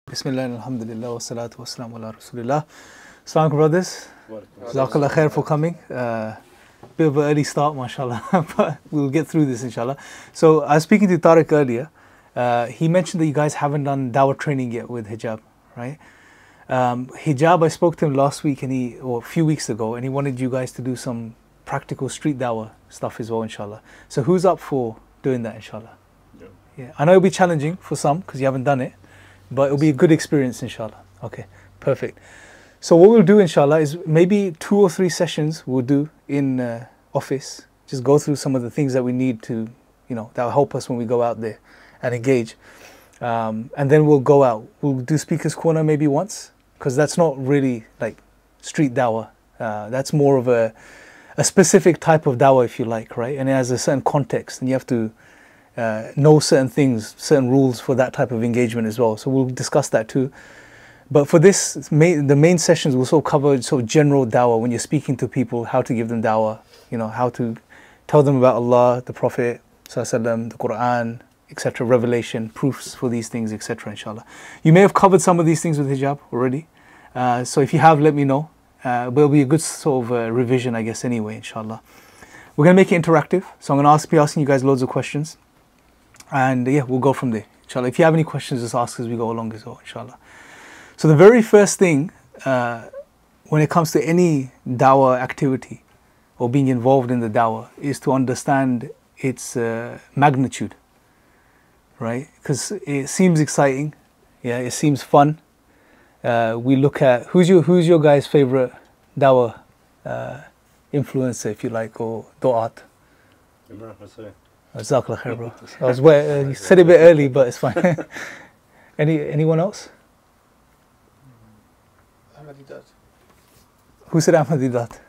Bismillah, alhamdulillah, wa salatu wa salamu ala rasulillah. Assalamu alaikum, brothers. Jazakallah khair for coming. Bit of an early start, mashallah, but we'll get through this, inshallah. So, I was speaking to Tariq earlier. He mentioned that you guys haven't done dawah training yet with hijab, right? Hijab, I spoke to him last week or a few weeks ago, and he wanted you guys to do some practical street dawah stuff as well, inshallah. So, who's up for doing that, inshallah? Yeah. I know it'll be challenging for some because you haven't done it, but it'll be a good experience, inshallah. Okay, perfect. So what we'll do, inshallah, is maybe 2 or 3 sessions we'll do in office. Just go through some of the things that we need to, that will help us when we go out there and engage. And then we'll go out. We'll do Speaker's Corner maybe once, because that's not really like street dawah. That's more of a specific type of dawah, if you like, right? And it has a certain context, and you have to know certain things, certain rules for that type of engagement as well. So we'll discuss that too. But for this, the main sessions will sort of cover sort of general dawah, when you're speaking to people, how to give them dawah, how to tell them about Allah, the Prophet, ﷺ, the Quran, etc., revelation, proofs for these things, etc., inshallah. You may have covered some of these things with hijab already. So if you have, let me know. But it'll be a good sort of revision, I guess, anyway, inshallah. We're going to make it interactive. So I'm going to be asking you guys loads of questions. And yeah, we'll go from there, inshallah. If you have any questions, just ask as we go along as well, inshallah. So the very first thing, when it comes to any dawah activity or being involved in the dawah, is to understand its magnitude, right? Because it seems exciting, yeah, it seems fun. We look at, who's your guys' favorite dawah influencer, if you like, or du'at? Imran Hussein. Jazakallah khair, bro. You said it a bit early, but it's fine. Anyone else? Who said Ahmadidat?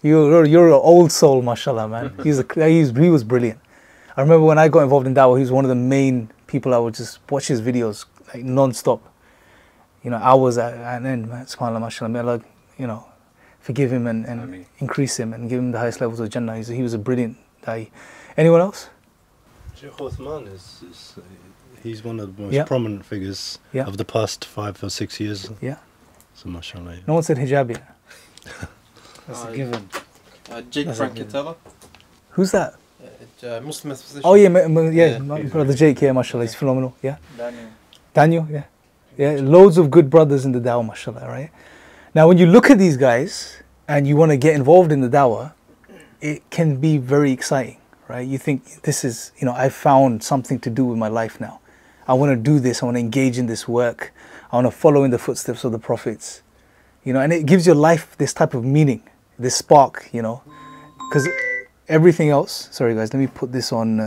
You're an old soul, mashallah, man. He was brilliant. I remember when I got involved in dawah, he was one of the main people. I would just watch his videos like non-stop, hours and end, man. SubhanAllah, mashallah. May Allah, forgive him and increase him and give him the highest levels of Jannah. He was a brilliant da'i. Anyone else? Sheikh Uthman he's one of the most prominent figures of the past 5 or 6 years. Yeah. So mashallah. No one said hijab yet. That's a given. Jake Frankatella. Who's that? Muslim physician. Oh yeah, my brother Jake, yeah, mashallah, he's phenomenal. Yeah. Daniel, yeah. Yeah, loads of good brothers in the dawah, mashallah, right? Now when you look at these guys and you want to get involved in the dawah, it can be very exciting, right? You think, this is, I've found something to do with my life now. I want to do this, I want to engage in this work, I want to follow in the footsteps of the prophets, and it gives your life this type of meaning, this spark, because everything else, sorry guys, let me put this on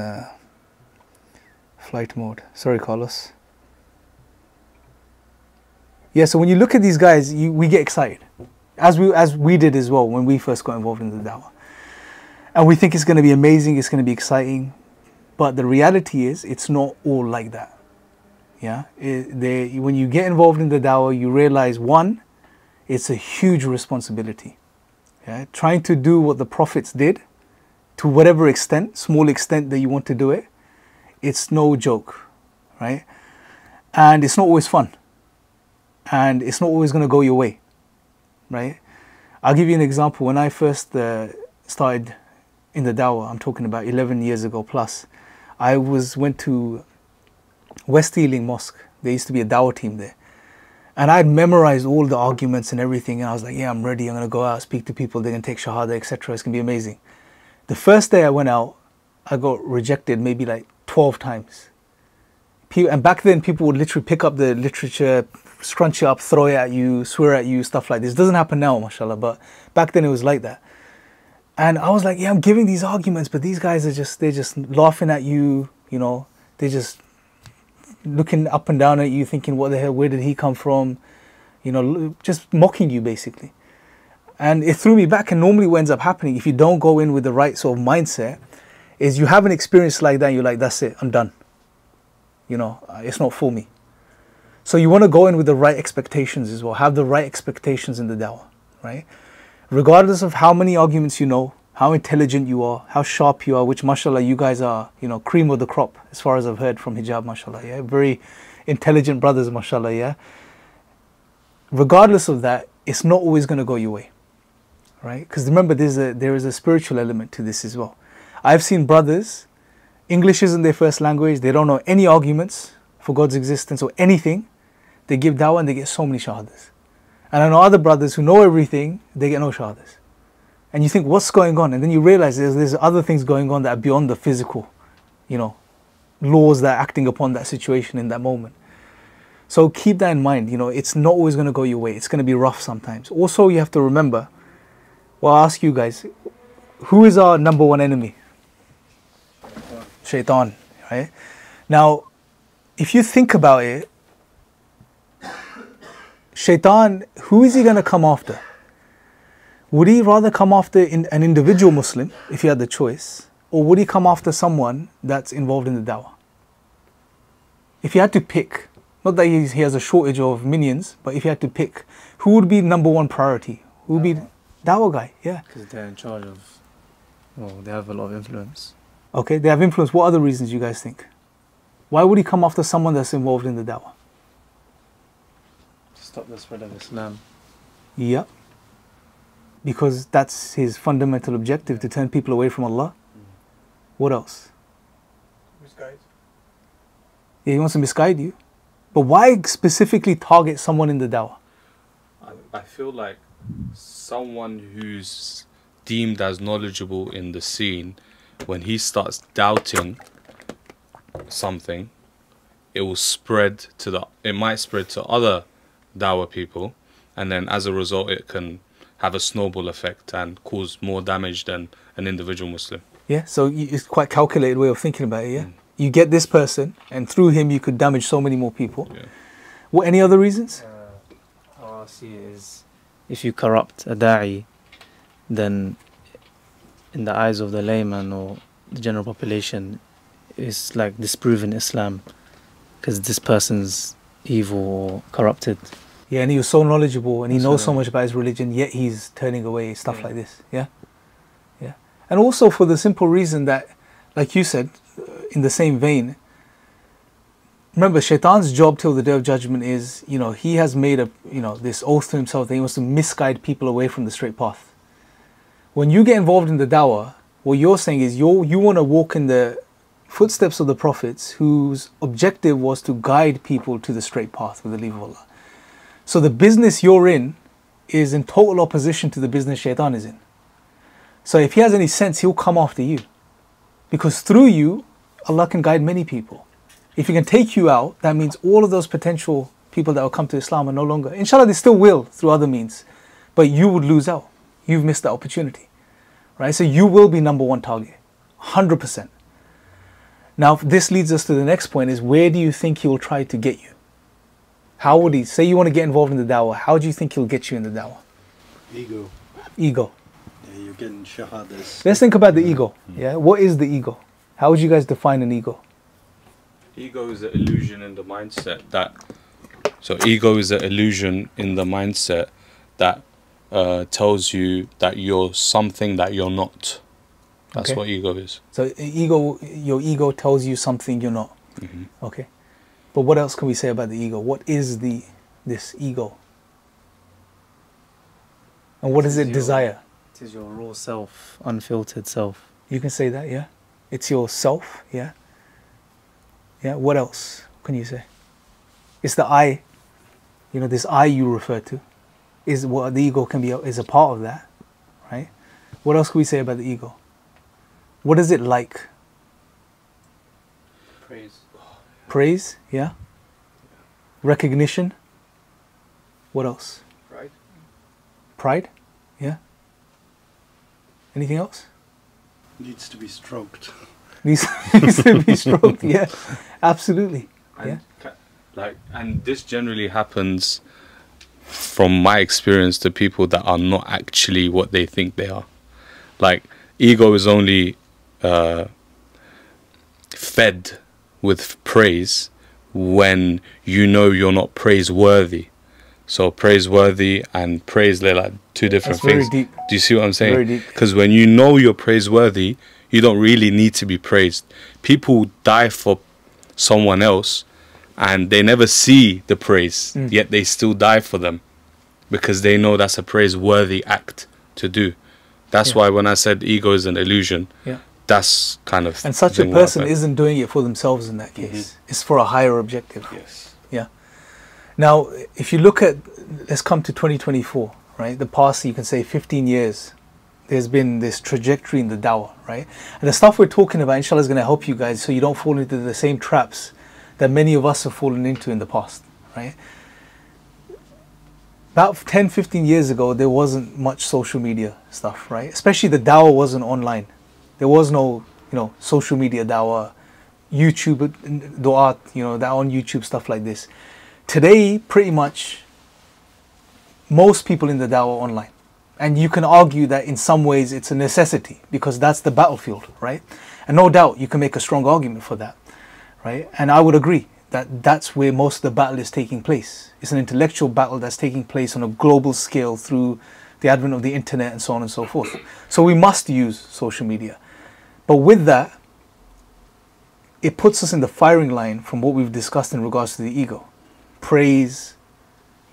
flight mode. Sorry, Carlos. Yeah, so when you look at these guys, we get excited, as we did as well when we first got involved in the dawah. And we think it's going to be amazing, it's going to be exciting. But the reality is, it's not all like that. Yeah, when you get involved in the dawah, you realize, one, it's a huge responsibility. Yeah? Trying to do what the prophets did, to whatever extent, small extent that you want to do it, it's no joke, right? And it's not always fun. And it's not always going to go your way, right? I'll give you an example. When I first started in the dawah, I'm talking about 11 years ago plus, I went to West Ealing Mosque. There used to be a dawah team there. And I'd memorized all the arguments and everything, and I was like, yeah, I'm ready, I'm going to go out, speak to people, they're going to take shahada, etc. It's going to be amazing. The first day I went out, I got rejected maybe like 12 times. And back then, people would literally pick up the literature, scrunch it up, throw it at you, swear at you, stuff like this. It doesn't happen now, mashallah, but back then it was like that. And I was like, yeah, I'm giving these arguments, but these guys they're just laughing at you, they're just looking up and down at you, thinking, what the hell, where did he come from? Just mocking you, basically. And it threw me back, and normally what ends up happening, if you don't go in with the right sort of mindset, is you have an experience like that, and you're like, that's it, I'm done. It's not for me. So you want to go in with the right expectations as well, have the right expectations in the dawah, right? Regardless of how many arguments you know, how intelligent you are, how sharp you are, which mashallah you guys are, cream of the crop, as far as I've heard from hijab, mashallah, yeah, very intelligent brothers, mashallah, yeah. Regardless of that, it's not always going to go your way, right? Because remember, there is a spiritual element to this as well. I've seen brothers, English isn't their first language, they don't know any arguments for God's existence or anything. They give dawah and they get so many shahadas. And I know other brothers who know everything, they get no shahadas. And you think, what's going on? And then you realize there's other things going on that are beyond the physical, laws that are acting upon that situation in that moment. So keep that in mind. It's not always going to go your way. It's going to be rough sometimes. Also, you have to remember, well, I'll ask you guys, who is our number one enemy? Shaitan, right? Now, if you think about it, Shaitan, who is he going to come after? Would he rather come after an individual Muslim, if he had the choice, or would he come after someone that's involved in the dawah? If he had to pick, not that he has a shortage of minions, but if he had to pick, who would be number one priority? Who would be dawah guy? Yeah. Because they're in charge of, they have a lot of influence. Okay, they have influence. What other reasons you guys think? Why would he come after someone that's involved in the dawah? To stop the spread of Islam. Yeah. Because that's his fundamental objective, to turn people away from Allah. What else? Misguide. Yeah, he wants to misguide you. But why specifically target someone in the dawah? I feel like someone who's deemed as knowledgeable in the scene, when he starts doubting something, it might spread to other dawah people, and then as a result it can have a snowball effect and cause more damage than an individual Muslim. Yeah, so it's quite a calculated way of thinking about it, yeah? You get this person, and through him you could damage so many more people. Yeah. What, any other reasons? How I see it is, if you corrupt a da'i, then in the eyes of the layman or the general population, it's like disproving Islam, because this person's evil or corrupted. Yeah, and he was so knowledgeable and he knows so much about his religion, yet he's turning away stuff like this. Yeah, yeah. And also for the simple reason that, like you said, in the same vein, remember, Shaitan's job till the Day of Judgment is, he has made this oath to himself that he wants to misguide people away from the straight path. When you get involved in the dawah, what you're saying is you want to walk in the footsteps of the prophets whose objective was to guide people to the straight path with the leave of Allah. So the business you're in is in total opposition to the business Shaitan is in. So if he has any sense, he'll come after you. Because through you, Allah can guide many people. If he can take you out, that means all of those potential people that will come to Islam are no longer. Inshallah, they still will through other means. But you would lose out. You've missed the opportunity. Right? So you will be number one target. 100%. Now, this leads us to the next point, is where do you think he will try to get you? How would he, say you want to get involved in the dawah, how do you think he'll get you in the dawah? Ego. Ego. Yeah, you're getting shahadas. Let's think about the ego. Yeah, what is the ego? How would you guys define an ego? Ego is an illusion in the mindset that. So ego is an illusion in the mindset that tells you that you're something that you're not. That's what ego is. So your ego tells you something you're not. Mm-hmm. Okay. But what else can we say about the ego? What is this ego? And what does it desire? It is your raw self, unfiltered self. You can say that, yeah? It's your self, yeah? Yeah, what else can you say? It's the I, this I you refer to, is what the ego can be, is a part of that, right? What else can we say about the ego? What is it like? Praise. Praise, yeah? Recognition. What else? Pride. Pride, yeah? Anything else? Needs to be stroked. Needs to be stroked, yeah. Absolutely. And and this generally happens, from my experience, to people that are not actually what they think they are. Like, ego is only fed with praise when you're not praiseworthy. So praiseworthy and praise, they're like two different things. Very deep. Do you see what I'm saying? Very deep. Because when you know you're praiseworthy, you don't really need to be praised. People die for someone else, and they never see the praise, yet they still die for them because they know that's a praiseworthy act to do. That's why when I said ego is an illusion, that's kind of... And such a person isn't doing it for themselves in that case. It's for a higher objective. Yes. Yeah. Now, if you look at, let's come to 2024, right? The past, you can say 15 years, there's been this trajectory in the Dawah, right? And the stuff we're talking about, inshallah, is going to help you guys so you don't fall into the same traps that many of us have fallen into in the past, right? About 10, 15 years ago, there wasn't much social media stuff, right? Especially the Dawah wasn't online. There was no, social media Dawah, YouTube, Dawah, that on YouTube, stuff like this. Today, pretty much, most people in the Dawah are online. And you can argue that in some ways it's a necessity because that's the battlefield, right? And no doubt you can make a strong argument for that, right? And I would agree that that's where most of the battle is taking place. It's an intellectual battle that's taking place on a global scale through the advent of the internet and so on and so forth. So we must use social media. But with that, it puts us in the firing line from what we've discussed in regards to the ego. Praise,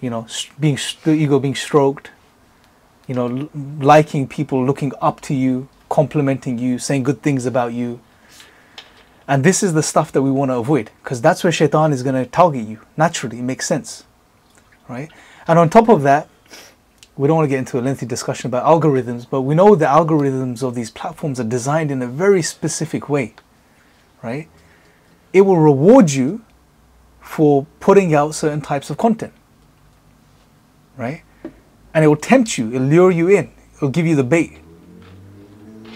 the ego being stroked, liking people, looking up to you, complimenting you, saying good things about you. And this is the stuff that we want to avoid because that's where shaitan is going to target you. Naturally, it makes sense, right? And on top of that, we don't want to get into a lengthy discussion about algorithms, but we know the algorithms of these platforms are designed in a very specific way, right? It will reward you for putting out certain types of content, right? And it will tempt you, it'll lure you in, it'll give you the bait,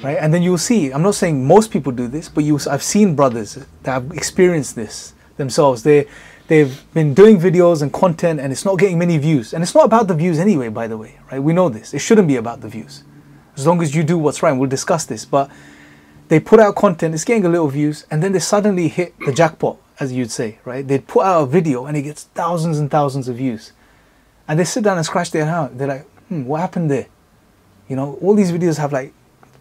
right? And then you'll see, I'm not saying most people do this, but I've seen brothers that have experienced this themselves. They've been doing videos and content and it's not getting many views. And it's not about the views anyway, by the way, right? We know this. It shouldn't be about the views. As long as you do what's right, and we'll discuss this. But they put out content, it's getting a little views, and then they suddenly hit the jackpot, as you'd say, right? They'd put out a video and it gets thousands and thousands of views. And they sit down and scratch their head. They're like, what happened there? All these videos have like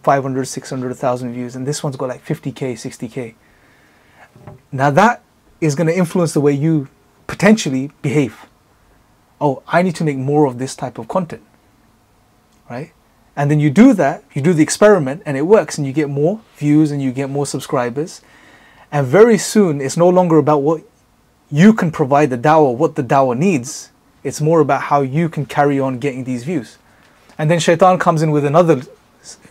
500, 600, 1,000 views, and this one's got like 50K, 60K. Now that is going to influence the way you potentially behave. Oh, I need to make more of this type of content, right? And then you do that, you do the experiment, and it works, and you get more views, and you get more subscribers. And very soon, it's no longer about what you can provide the Dawah, what the Dawah needs. It's more about how you can carry on getting these views. And then shaitan comes in with another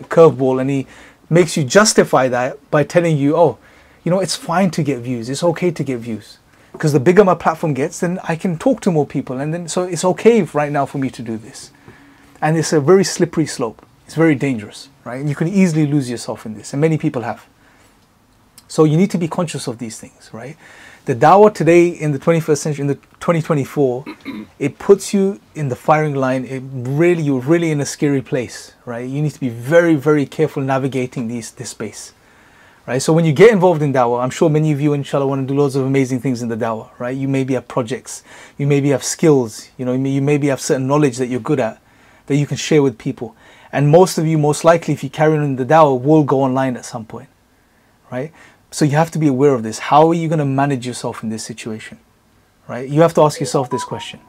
curveball and he makes you justify that by telling you, it's fine to get views. It's okay to get views. Because the bigger my platform gets, then I can talk to more people. And then so it's okay right now for me to do this. And it's a very slippery slope. It's very dangerous, right? And you can easily lose yourself in this. And many people have. So you need to be conscious of these things, right? The Dawah today in the 21st century, in the 2024, it puts you in the firing line. You're really in a scary place, right? You need to be very, very careful navigating this space, right? So when you get involved in Dawah, I'm sure many of you, inshallah, want to do loads of amazing things in the Dawah, right? You maybe have projects, you maybe have skills, you maybe have certain knowledge that you're good at, that you can share with people. And most of you, most likely, if you carry on in the Dawah, will go online at some point, right? So you have to be aware of this. How are you going to manage yourself in this situation, right? You have to ask yourself this question.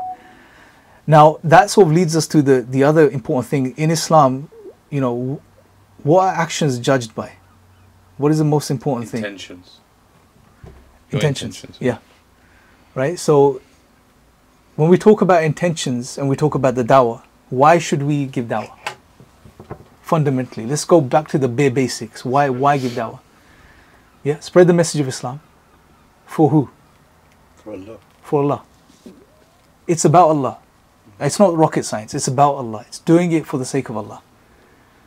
Now, that sort of leads us to the other important thing. In Islam, what are actions judged by? What is the most important thing? Intentions. Yeah. Right? So when we talk about intentions and we talk about the Dawah, why should we give Dawah? Fundamentally, let's go back to the bare basics. Why give Dawah? Yeah, spread the message of Islam. For who? For Allah. For Allah. It's about Allah. It's not rocket science. It's about Allah. It's doing it for the sake of Allah.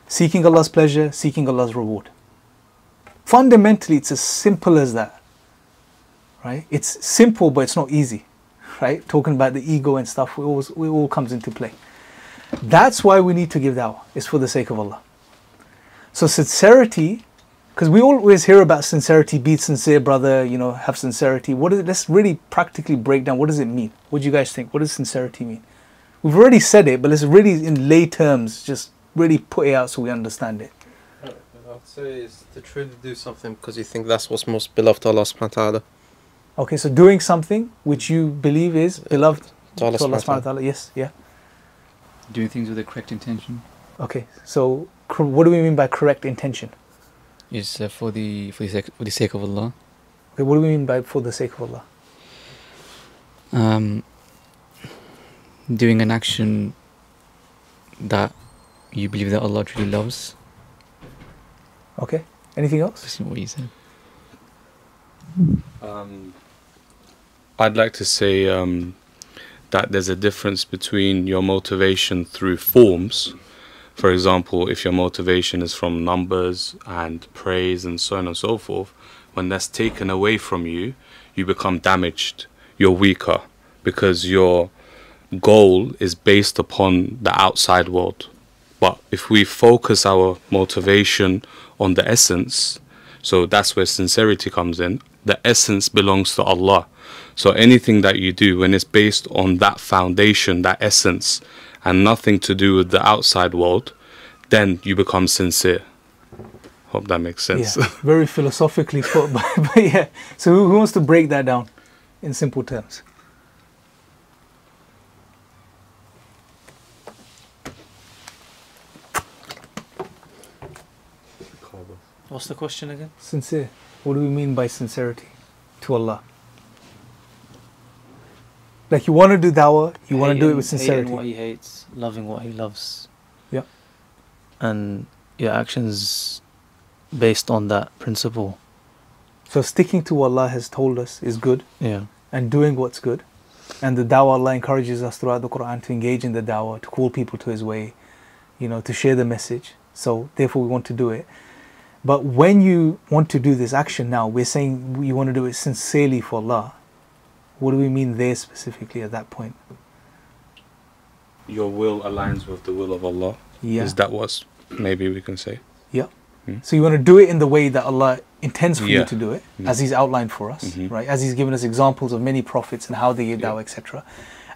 Seeking Allah's pleasure, seeking Allah's reward. Fundamentally, it's as simple as that. Right? It's simple, but it's not easy. Right? Talking about the ego and stuff, it all comes into play. That's why we need to give dawah. It's for the sake of Allah. So sincerity, because we always hear about sincerity, be sincere, brother, have sincerity. What is it? Let's really practically break down. What does it mean? What do you guys think? What does sincerity mean? We've already said it, but let's really, in lay terms, just really put it out so we understand it. I'd say it's to truly do something because you think that's what's most beloved to Allah subhanahu wa ta'ala. Okay, so doing something which you believe is beloved to Allah subhanahu wa ta'ala. Yes, yeah. Doing things with the correct intention. Okay, so what do we mean by correct intention? Is for the sake of Allah. Okay, what do we mean by for the sake of Allah? Doing an action that you believe that Allah truly loves. Okay, anything else? That's not what you said. I'd like to say that there's a difference between your motivation through forms. For example, if your motivation is from numbers and praise and so on and so forth, when that's taken away from you, you become damaged. You're weaker because your goal is based upon the outside world. But if we focus our motivation on the essence, so that's where sincerity comes in. The essence belongs to Allah. So anything that you do, when it's based on that foundation, that essence, and nothing to do with the outside world, then you become sincere. Hope that makes sense. Yeah, very philosophically put, but yeah. So who wants to break that down in simple terms? What's the question again? Sincere. What do we mean by sincerity to Allah? Like you want to do dawah, you want to do it with sincerity. Hating what he hates, loving what he loves. Yeah. And your actions based on that principle. So sticking to what Allah has told us is good. Yeah. And doing what's good. And the dawah, Allah encourages us throughout the Quran to engage in the dawah, to call people to His way, to share the message. So therefore we want to do it. But when you want to do this action now, we're saying you want to do it sincerely for Allah. What do we mean there specifically at that point? Your will aligns with the will of Allah. Yeah. Is that what maybe we can say? Yeah. So you want to do it in the way that Allah intends for you to do it, as He's outlined for us, right? As He's given us examples of many prophets and how they gave dawah, etc.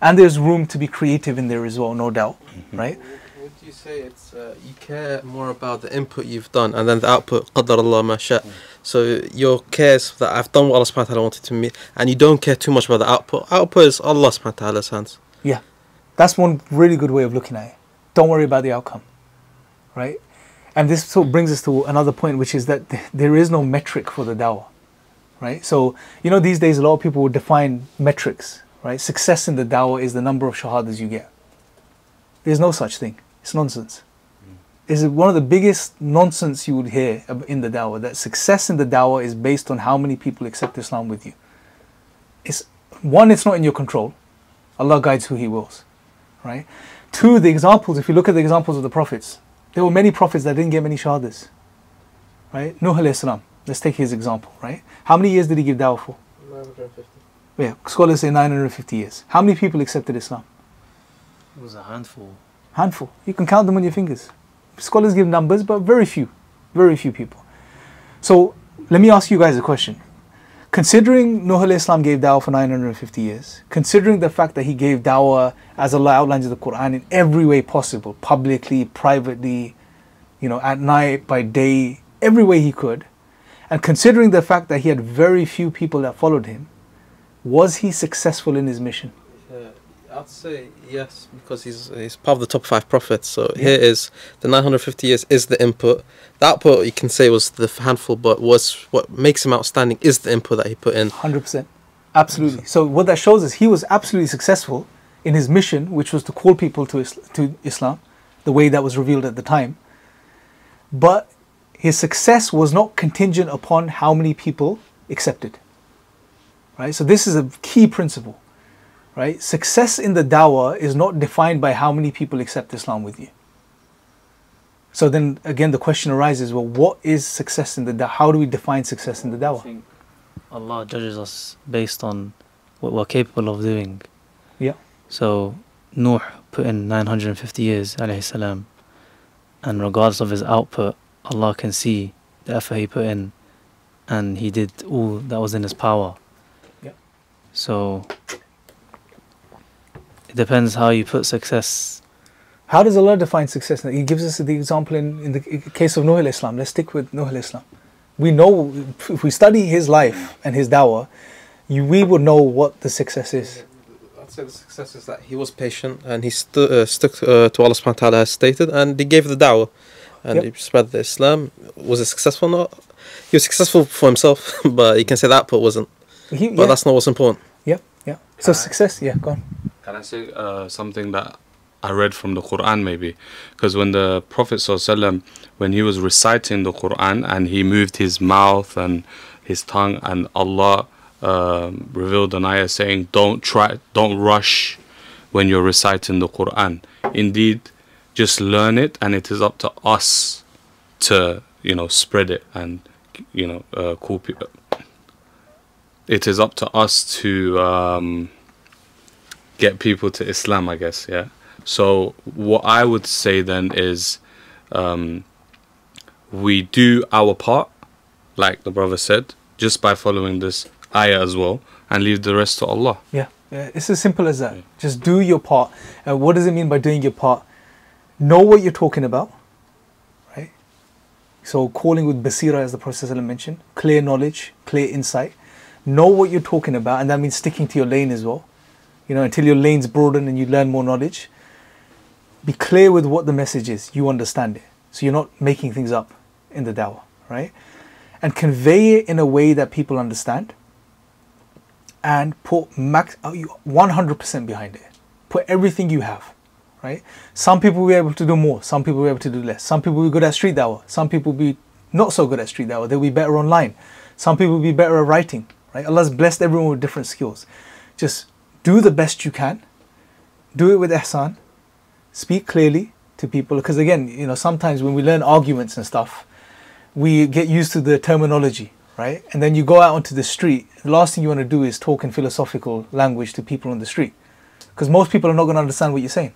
And there's room to be creative in there as well, no doubt, right? Would you say it's you care more about the input you've done and then the output, qadar Allah ma sha. So your cares that I've done what Allah subhanahu wa ta'ala wanted to me, and you don't care too much about the output. Output is Allah subhanahu wa ta'ala's hands. Yeah. That's one really good way of looking at it. Don't worry about the outcome, right? And this sort of brings us to another point, which is that there is no metric for the dawah, right? So, these days a lot of people would define metrics, right? Success in the dawah is the number of shahadas you get. There's no such thing. It's nonsense. It's one of the biggest nonsense you would hear in the dawah, that success in the dawah is based on how many people accept Islam with you. It's not in your control. Allah guides who He wills, right? Two, the examples, if you look at the examples of the prophets, there were many prophets that didn't get many shahadas, right? Nuh alayhi salam, let's take his example, right? How many years did he give dawah for? 950. Yeah, scholars say 950 years. How many people accepted Islam? It was a handful. Handful. You can count them on your fingers. Scholars give numbers, but very few people. So let me ask you guys a question. Considering Nuh alayhi salam gave dawah for 950 years, considering the fact that he gave dawah as Allah outlines in the Quran in every way possible, publicly, privately, at night, by day, every way he could, and considering the fact that he had very few people that followed him, was he successful in his mission? I'd say yes, because he's part of the top 5 prophets. So here is the 950 years is the input. The output you can say was the handful, but what makes him outstanding is the input that he put in. 100%. Absolutely. So what that shows is he was absolutely successful in his mission, which was to call people to Islam, the way that was revealed at the time. But his success was not contingent upon how many people accepted. Right? So this is a key principle. Right? Success in the dawah is not defined by how many people accept Islam with you. So then again the question arises, well, what is success in the dawah? How do we define success in the dawah? I think Allah judges us based on what we're capable of doing. Yeah. So Nuh put in 950 years, alayhi salam, and regardless of his output, Allah can see the effort he put in, and he did all that was in his power. Yeah. So it depends how you put success. How does Allah define success? He gives us the example in the case of Nuh alayhi salam. Let's stick with Nuh alayhi salam. We know, if we study his life and his dawah, we would know what the success is. I'd say the success is that he was patient and he stuck to Allah subhanahu wa ta'ala as stated, and he gave the da'wah and he spread the Islam. Was it successful or not? He was successful for himself, but you can say the output wasn't. But that's not what's important. So success, go on. Can I say something that I read from the Quran maybe? Because when the Prophet ﷺ, when he was reciting the Quran and he moved his mouth and his tongue, and Allah revealed an ayah saying, don't rush when you're reciting the Quran. Indeed, just learn it, and it is up to us to, spread it and, call people. It is up to us to get people to Islam, I guess, yeah. So what I would say then is we do our part, like the brother said, just by following this ayah as well, and leave the rest to Allah. Yeah, it's as simple as that. Just do your part. And what does it mean by doing your part? Know what you're talking about, right? So calling with basira, as the Prophet ﷺ mentioned, clear knowledge, clear insight. Know what you're talking about, and that means sticking to your lane as well. Until your lane's broaden and you learn more knowledge. Be clear with what the message is. You understand it. So you're not making things up in the dawah, right? And convey it in a way that people understand. And put 100% behind it. Put everything you have, right? Some people will be able to do more. Some people will be able to do less. Some people will be good at street dawah. Some people will be not so good at street dawah. They'll be better online. Some people will be better at writing, right? Allah's blessed everyone with different skills. Just do the best you can. Do it with ihsan. Speak clearly to people. Because again, sometimes when we learn arguments and stuff, we get used to the terminology, right? And then you go out onto the street. The last thing you want to do is talk in philosophical language to people on the street. Because most people are not going to understand what you're saying.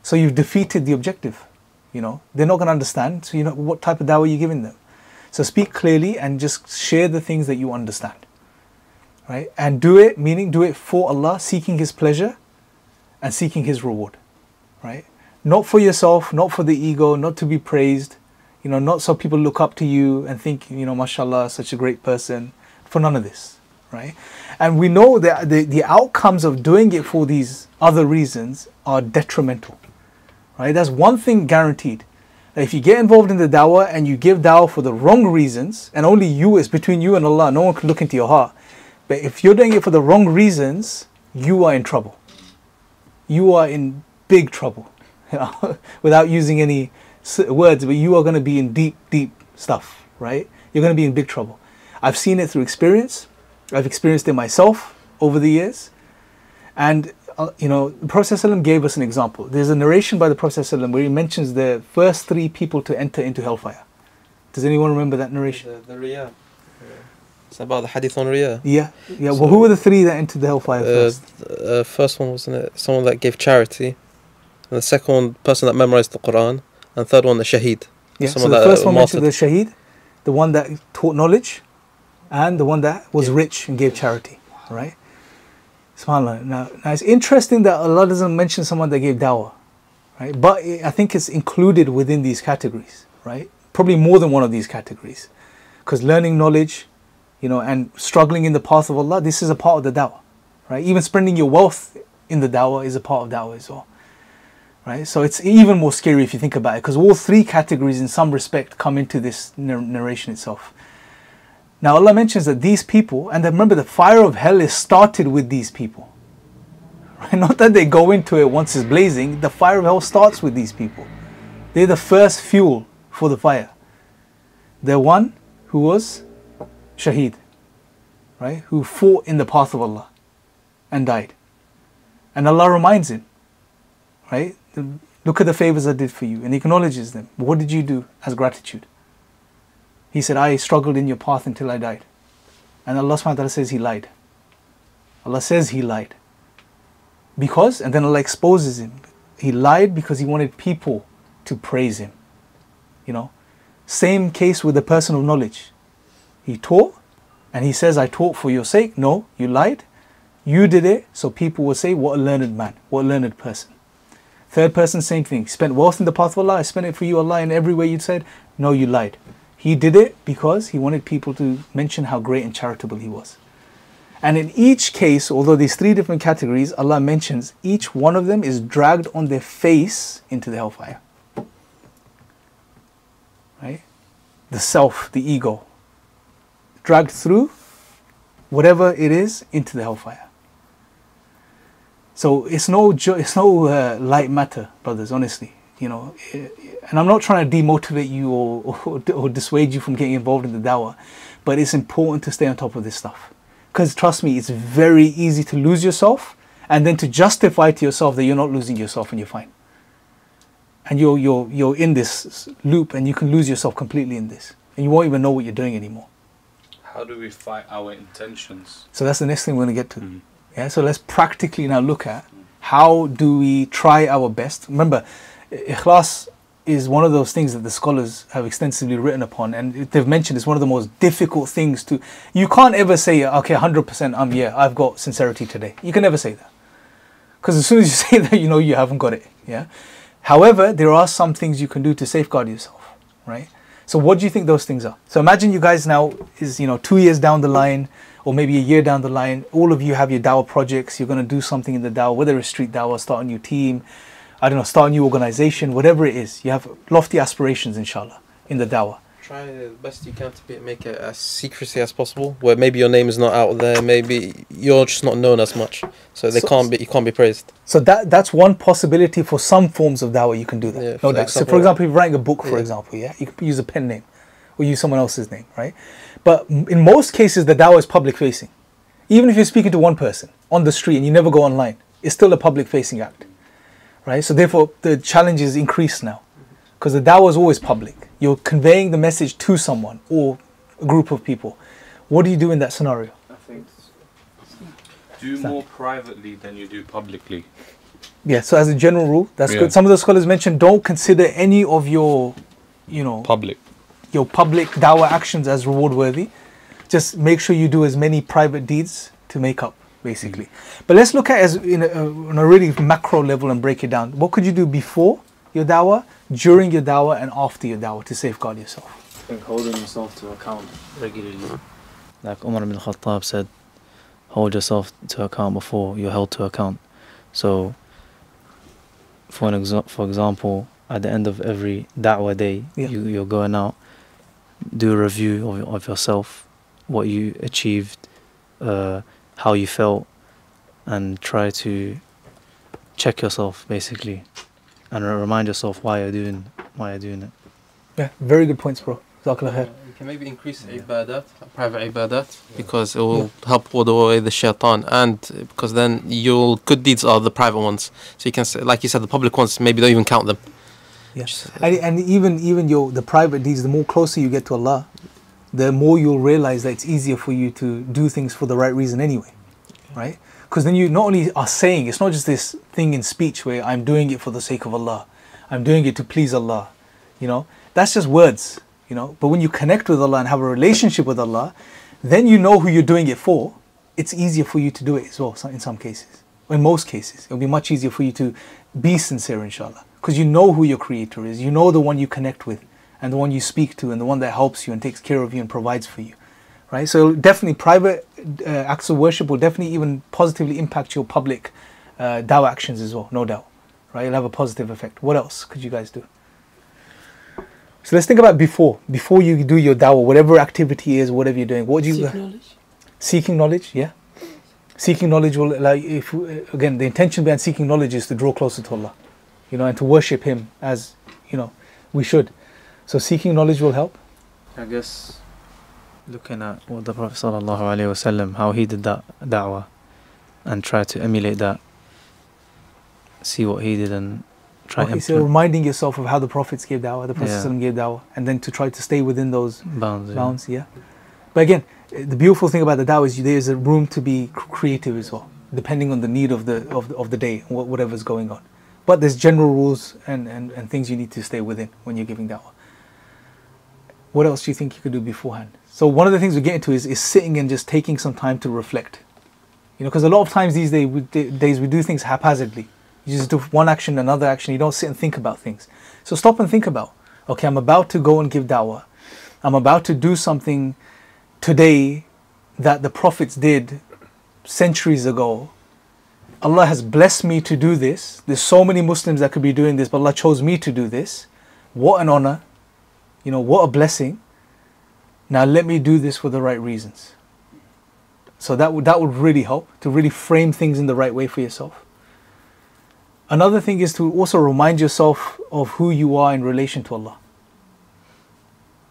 So you've defeated the objective. They're not going to understand. So what type of dawah are you giving them? So speak clearly and just share the things that you understand. Right? And do it, meaning do it for Allah, seeking His pleasure and seeking His reward. Right? Not for yourself, not for the ego, not to be praised, not so people look up to you and think, mashallah, such a great person, for none of this. Right? And we know that the outcomes of doing it for these other reasons are detrimental. Right? That's one thing guaranteed. That if you get involved in the dawah and you give dawah for the wrong reasons, and only you, it's between you and Allah, no one can look into your heart. But if you're doing it for the wrong reasons, you are in trouble. You are in big trouble. Without using any words, but you are going to be in deep, deep stuff, right? You're going to be in big trouble. I've seen it through experience. I've experienced it myself over the years. And, the Prophet ﷺ gave us an example. There's a narration by the Prophet ﷺ where he mentions the first 3 people to enter into hellfire. Does anyone remember that narration? The Riyah. It's about the hadith on Riyah. Yeah. So, well, who were the 3 that entered the hellfire first? First one, wasn't it? Someone that gave charity. And the second one, person that memorized the Quran. And third one, the shaheed. Yeah, so the first one mentioned the shaheed, the one that taught knowledge, and the one that was rich and gave charity. Right? SubhanAllah. Now it's interesting that Allah doesn't mention someone that gave dawah. Right? But I think it's included within these categories. Right? Probably more than one of these categories. Because learning knowledge, and struggling in the path of Allah, this is a part of the dawah, right? Even spending your wealth in the dawah is a part of dawah as well, right? So it's even more scary if you think about it, because all 3 categories in some respect come into this narration itself. Now Allah mentions that these people, and remember the fire of hell is started with these people, right? Not that they go into it once it's blazing. The fire of hell starts with these people. They're the first fuel for the fire. The one who was shaheed, right, who fought in the path of Allah and died. And Allah reminds him, right, look at the favors I did for you, and he acknowledges them. What did you do as gratitude? He said, I struggled in your path until I died. And Allah subhanahu wa ta'ala says he lied. Allah says he lied. Because, and then Allah exposes him. He lied because he wanted people to praise him. Same case with the person of knowledge. He taught, and he says, I taught for your sake. No, you lied. You did it, so people will say, what a learned man, what a learned person. Third person, same thing. He spent wealth in the path of Allah. I spent it for you, Allah, in every way you said. No, you lied. He did it because he wanted people to mention how great and charitable he was. And in each case, although there's 3 different categories, Allah mentions each one of them is dragged on their face into the hellfire. Right? The self, the ego, dragged through whatever it is into the hellfire. So it's no light matter, brothers, honestly. You know, and I'm not trying to demotivate you or dissuade you from getting involved in the dawah, but it's important to stay on top of this stuff. Because trust me, it's very easy to lose yourself and then to justify to yourself that you're not losing yourself and you're fine. And you're in this loop and you can lose yourself completely in this. And you won't even know what you're doing anymore. How do we fight our intentions? So that's the next thing we're going to get to. Yeah, so let's practically now look at how do we try our best. Remember, ikhlas is one of those things that the scholars have extensively written upon, and they've mentioned it's one of the most difficult things to... You can't ever say, okay, 100% I've got sincerity today. You can never say that. Because as soon as you say that, you know you haven't got it. Yeah. However, there are some things you can do to safeguard yourself, right? So what do you think those things are? So imagine you guys now is, 2 years down the line, or maybe a year down the line, all of you have your dawah projects, you're going to do something in the dawah, whether it's street dawah, start a new team, I don't know, start a new organization, whatever it is. You have lofty aspirations, inshallah, in the dawah. Try the best you can to make it as secrecy as possible, where maybe your name is not out there, maybe you're just not known as much, so you can't be praised. So that's one possibility for some forms of dawah. You can do that, yeah, no doubt. So for example, if you're writing a book, for example, you can use a pen name or use someone else's name, right? But in most cases, the dawah is public facing. Even if you're speaking to one person on the street and you never go online, it's still a public facing act, right? So therefore, the challenge is increased now, because the dawah is always public. You're conveying the message to someone or a group of people. What do you do in that scenario? I think do more privately than you do publicly. Yeah, so as a general rule, that's good. Some of the scholars mentioned don't consider any of your, public dawah actions as reward worthy. Just make sure you do as many private deeds to make up, basically. But let's look at it on a really macro level and break it down. What could you do before your dawah, during your dawah, and after your dawah to safeguard yourself? I think holding yourself to account regularly. Like Umar ibn Khattab said, hold yourself to account before you're held to account. So, for example, at the end of every da'wah day, you're going out, do a review of yourself, what you achieved, how you felt, and try to check yourself, basically. And remind yourself why you're doing it. Yeah, very good points, bro. Jazakallah khair. You can maybe increase ibadat, private ibadat, because it will help ward away the shaitan, and because then your good deeds are the private ones. So you can, like you said, the public ones maybe don't even count them. Yeah, and even the private deeds, the more closer you get to Allah, the more you'll realize that it's easier for you to do things for the right reason anyway, right? Because then you not only are saying, it's not just this thing in speech where I'm doing it for the sake of Allah, I'm doing it to please Allah, that's just words, But when you connect with Allah and have a relationship with Allah, then you know who you're doing it for. It's easier for you to do it as well in some cases. Or in most cases, it'll be much easier for you to be sincere, inshallah. Because you know who your creator is, you know the one you connect with, and the one you speak to, and the one that helps you and takes care of you and provides for you. Right, so definitely private acts of worship will definitely even positively impact your public dawah actions as well, no doubt. Right, it'll have a positive effect. What else could you guys do? So let's think about before you do your dawah, whatever activity is, whatever you're doing. What do you seek knowledge? Seeking knowledge, yeah. Seeking knowledge will allow you, again, the intention behind seeking knowledge is to draw closer to Allah, and to worship Him as we should. So seeking knowledge will help. I guess looking at what the Prophet ﷺ, how he did that da'wah, and try to emulate that, see what he did and try to so reminding yourself of how the Prophets gave da'wah, the Prophet ﷺ gave da'wah, and then to try to stay within those bounds. Yeah. But again, the beautiful thing about the da'wah is there is a room to be creative as well, depending on the need of the day, whatever's going on. But there's general rules and things you need to stay within when you're giving da'wah. What else do you think you could do beforehand? So one of the things we get into is sitting and just taking some time to reflect. Because a lot of times these days we do things haphazardly. You just do one action, another action. You don't sit and think about things. So stop and think about, okay, I'm about to go and give da'wah. I'm about to do something today that the Prophets did centuries ago, Allah has blessed me to do this. There's so many Muslims that could be doing this, but Allah chose me to do this. What an honor. You know, what a blessing. Now let me do this for the right reasons. So that would really help to really frame things in the right way for yourself. Another thing is to also remind yourself of who you are in relation to Allah.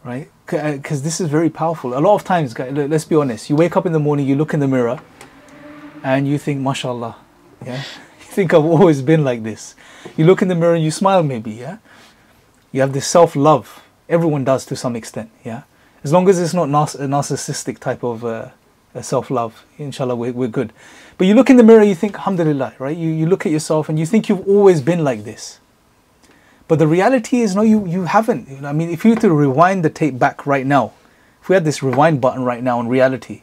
Right? Because this is very powerful. A lot of times, guys, let's be honest, you wake up in the morning, you look in the mirror, and you think, mashallah, yeah? You think I've always been like this. You look in the mirror and you smile maybe, yeah? You have this self-love. Everyone does to some extent, yeah? As long as it's not a narcissistic type of self-love, inshallah, we're good. But you look in the mirror, you think, alhamdulillah, right? You look at yourself and you think you've always been like this. But the reality is, no, you haven't. I mean, if you were to rewind the tape back right now, if we had this rewind button right now in reality,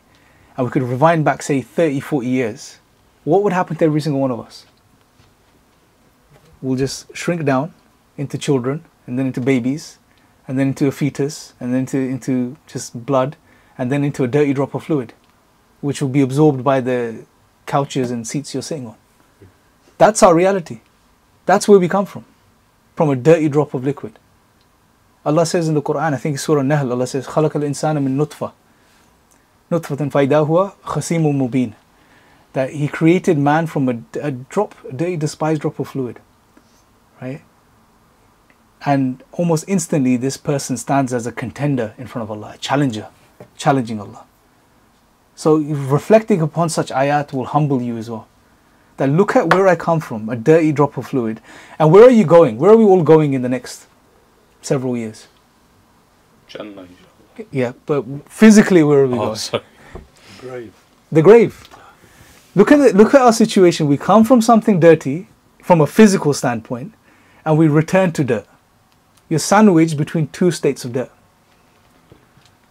and we could rewind back, say, 30, 40 years, what would happen to every single one of us? We'll just shrink down into children, and then into babies, and then into a fetus, and then into just blood, and then into a dirty drop of fluid, which will be absorbed by the couches and seats you're sitting on. That's our reality. That's where we come from a dirty drop of liquid. Allah says in the Quran, I think it's Surah Nahl, Allah says, خَلَقَ الْإِنسَانَ مِن نُطْفَةٍ نُطْفَةٍ فَإِذَا هُوَ خَصِيمٌ مُبِينٌ. That He created man from a dirty, despised drop of fluid. Right? And almost instantly, this person stands as a contender in front of Allah, a challenger, challenging Allah. So reflecting upon such ayat will humble you as well. That look at where I come from, a dirty drop of fluid. And where are you going? Where are we all going in the next several years? Jannah. Yeah, but physically where are we going? Sorry. Grave. The grave. Look at our situation. We come from something dirty, from a physical standpoint, and we return to dirt. You're sandwiched between two states of dirt.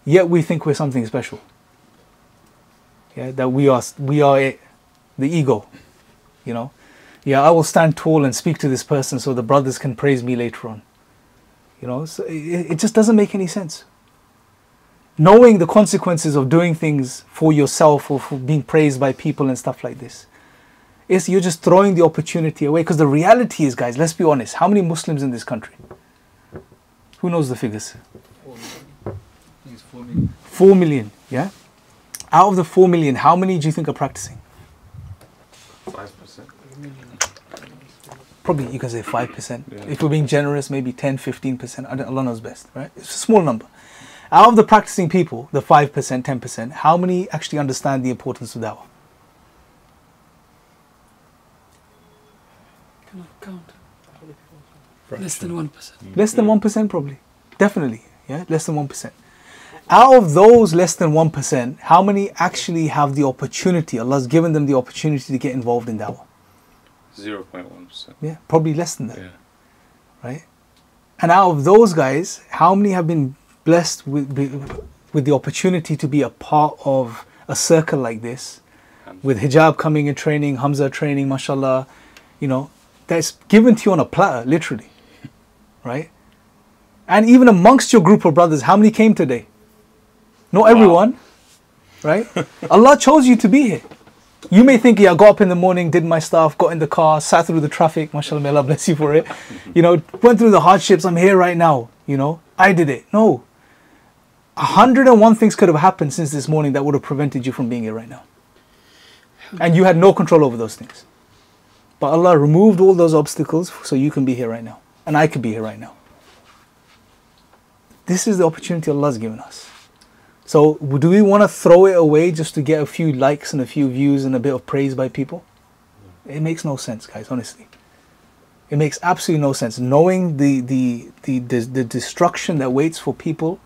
Yet we think we're something special. Yeah, that we are it, the ego. You know, yeah, I will stand tall and speak to this person so the brothers can praise me later on. You know, so it just doesn't make any sense. Knowing the consequences of doing things for yourself or for being praised by people and stuff like this, you're just throwing the opportunity away. Because the reality is, guys, let's be honest, how many Muslims in this country? Who knows the figures? 4 million. 4 million, yeah? Out of the 4 million, how many do you think are practicing? 5%. Probably you can say 5%. Yeah. If we're being generous, maybe 10, 15%. Allah knows best, right? It's a small number. Out of the practicing people, the 5%, 10%, how many actually understand the importance of dawah? Cannot count. Less than 1%. Less than 1% probably. Definitely, yeah? Less than 1%. Out of those less than 1%, how many actually have the opportunity? Allah's given them the opportunity to get involved in dawah. 0.1%. Yeah, probably less than that. Yeah. Right? And out of those guys, how many have been blessed with the opportunity to be a part of a circle like this, with hijab coming and training, Hamza training, mashallah, you know, that's given to you on a platter, literally. Right? And even amongst your group of brothers, how many came today? Not everyone, right? Allah chose you to be here. You may think, yeah, I got up in the morning, did my stuff, got in the car, sat through the traffic, mashallah, may Allah bless you for it. You know, went through the hardships, I'm here right now, you know, I did it. No. 101 things could have happened since this morning that would have prevented you from being here right now. And you had no control over those things. But Allah removed all those obstacles so you can be here right now. And I could be here right now. This is the opportunity Allah's given us. So do we want to throw it away just to get a few likes and a few views and a bit of praise by people? It makes no sense, guys, honestly. It makes absolutely no sense. Knowing the destruction that waits for people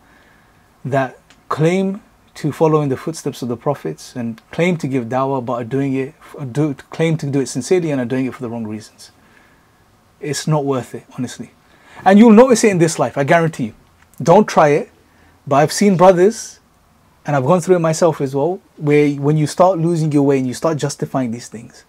that claim to follow in the footsteps of the prophets and claim to give dawah but are doing it, claim to do it sincerely and are doing it for the wrong reasons. It's not worth it, honestly. And you'll notice it in this life, I guarantee you. Don't try it, but I've seen brothers, and I've gone through it myself as well, where when you start losing your way and you start justifying these things,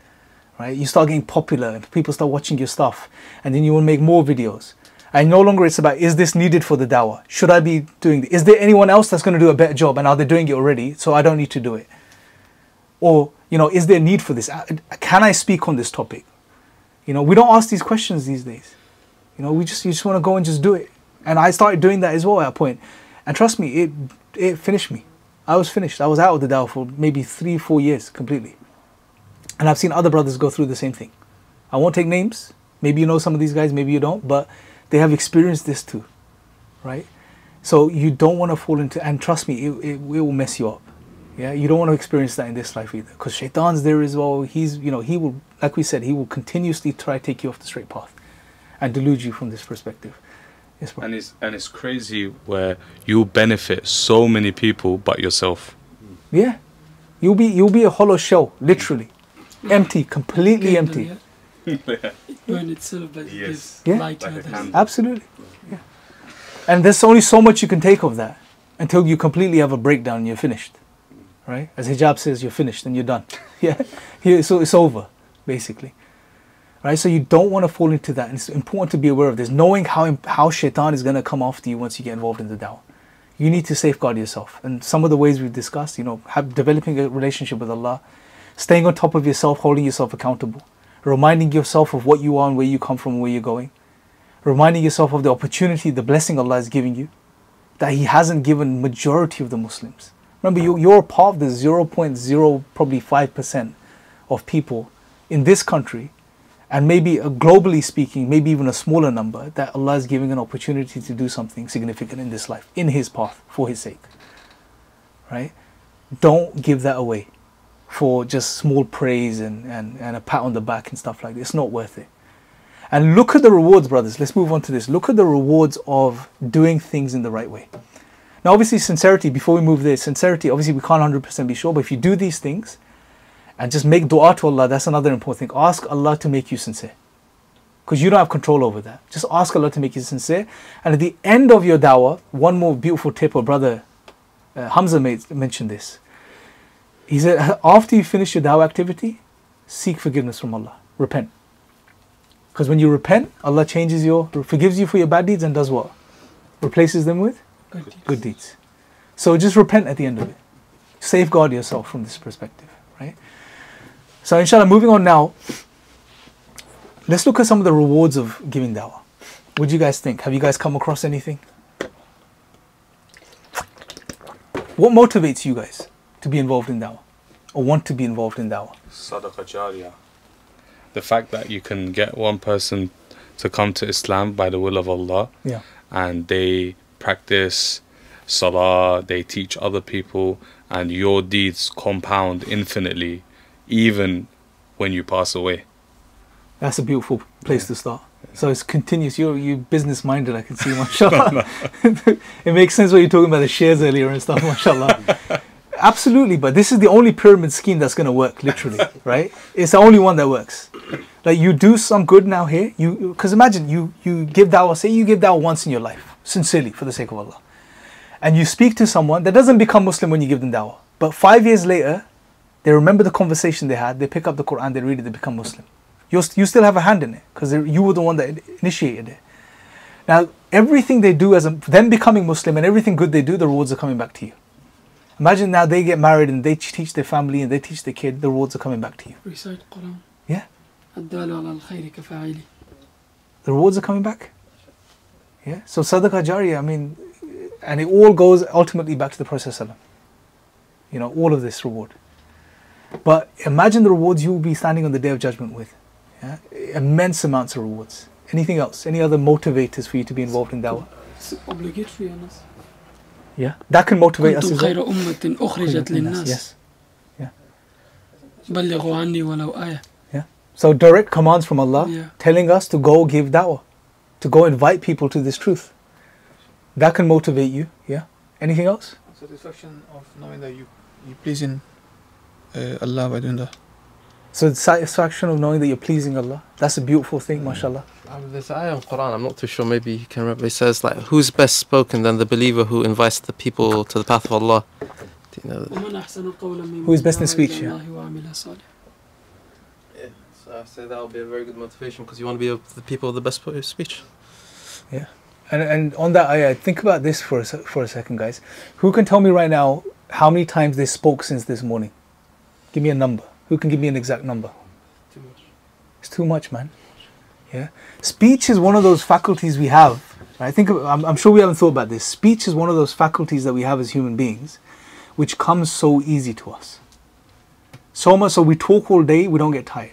right? You start getting popular and people start watching your stuff, and then you will make more videos. And no longer it's about, is this needed for the dawah? Should I be doing this? Is there anyone else that's going to do a better job? And are they doing it already? So I don't need to do it. Or You know, is there a need for this? Can I speak on this topic? You know, we don't ask these questions these days. You know, you just want to go and just do it. And I started doing that as well at a point. And trust me, it finished me. I was finished. I was out of the dawah for maybe 3-4 years completely. And I've seen other brothers go through the same thing. I won't take names. Maybe you know some of these guys, maybe you don't. But they have experienced this too, right? So you don't want to fall into, and trust me, it will mess you up. Yeah, you don't want to experience that in this life either. Because shaitan's there as well. He's, you know, he will, like we said, he will continuously try to take you off the straight path and delude you from this perspective. Yes, bro. And it's crazy where you'll benefit so many people but yourself. Yeah, you'll be a hollow shell, literally, empty, completely empty. It burns itself, but it gives Yeah. light to Like a others. candle. Absolutely. Yeah. And there's only so much you can take of that until you completely have a breakdown and you're finished. Right? As hijab says, you're finished and you're done. Yeah. So it's over, basically. Right? So you don't want to fall into that. And it's important to be aware of this, knowing how shaitan is going to come after you once you get involved in the dawah. You need to safeguard yourself. And some of the ways we've discussed, you know, developing a relationship with Allah, staying on top of yourself, holding yourself accountable, reminding yourself of what you are and where you come from and where you're going, reminding yourself of the opportunity, the blessing Allah is giving you, that He hasn't given majority of the Muslims. Remember, you're part of the 0.0 probably 5% of people in this country, and maybe globally speaking, maybe even a smaller number, that Allah is giving an opportunity to do something significant in this life, in His path, for His sake. Right? Don't give that away for just small praise and a pat on the back and stuff like this. It's not worth it. And look at the rewards, brothers. Let's move on to this. Look at the rewards of doing things in the right way. Now, obviously, sincerity, before we move there, sincerity, obviously, we can't 100% be sure, but if you do these things and just make dua to Allah, that's another important thing. Ask Allah to make you sincere, because you don't have control over that. Just ask Allah to make you sincere. And at the end of your dawah, one more beautiful tip, or brother Hamza mentioned this. He said, after you finish your dawah activity, seek forgiveness from Allah. Repent. Because when you repent, Allah forgives you for your bad deeds and does what? Replaces them with good deeds. So just repent at the end of it. Safeguard yourself from this perspective, right? So inshallah, moving on now, let's look at some of the rewards of giving dawah. What do you guys think? Have you guys come across anything? What motivates you guys to be involved in dawah, or want to be involved in dawah? Sadaqah jariyah. The fact that you can get one person to come to Islam by the will of Allah, Yeah. and they practice salah, they teach other people, and your deeds compound infinitely, even when you pass away. That's a beautiful place to start. So it's continuous. You're business minded, I can see, mashallah. It makes sense what you're talking about the shares earlier and stuff, mashallah. Absolutely, but this is the only pyramid scheme that's going to work, literally, right? It's the only one that works. Like, you do some good now here, because imagine you give dawah, say you give dawah once in your life, sincerely, for the sake of Allah. And you speak to someone that doesn't become Muslim when you give them dawah. But 5 years later, they remember the conversation they had, they pick up the Quran, they read it, they become Muslim. You still have a hand in it, because you were the one that initiated it. Now, everything they do as them becoming Muslim and everything good they do, the rewards are coming back to you. Imagine now they get married and they teach their family and they teach their kid, the rewards are coming back to you. Recite Quran. Yeah. الدال على الخير كفاعله. The rewards are coming back. Yeah. So sadaqah jariyah, I mean, and it all goes ultimately back to the Prophet ﷺ. You know, all of this reward. But imagine the rewards you will be standing on the Day of Judgment with. Yeah? Immense amounts of rewards. Anything else? Any other motivators for you to be involved in dawah? It's obligatory on us. Yeah. That can motivate us كنتم as well. خير أمة أخرجت للناس. Yes. Yeah. بلغوا عني ولو آية. Yeah. So direct commands from Allah, Yeah. telling us to go give dawah, to go invite people to this truth. That can motivate you. Yeah. Anything else? Satisfaction of knowing that you pleasing Allah by doing that. So the satisfaction of knowing that you're pleasing Allah. That's a beautiful thing, mashallah. There's an ayah in Quran, I'm not too sure, maybe you can remember. It says, like, who's best spoken than the believer who invites the people to the path of Allah? Do you know that? ومن أحسن قولا ممن Who is best in دعا speech, إلى yeah. الله وعمل صالحا. Yeah, so I say that will be a very good motivation, because you want to be the people of the best speech. Yeah. And on that ayah, think about this for a second, guys. Who can tell me right now how many times they spoke since this morning? Give me a number. Who can give me an exact number? Too much. It's too much, man. Yeah. Speech is one of those faculties we have. I'm sure we haven't thought about this. Speech is one of those faculties that we have as human beings, which comes so easy to us. So much so we talk all day, we don't get tired.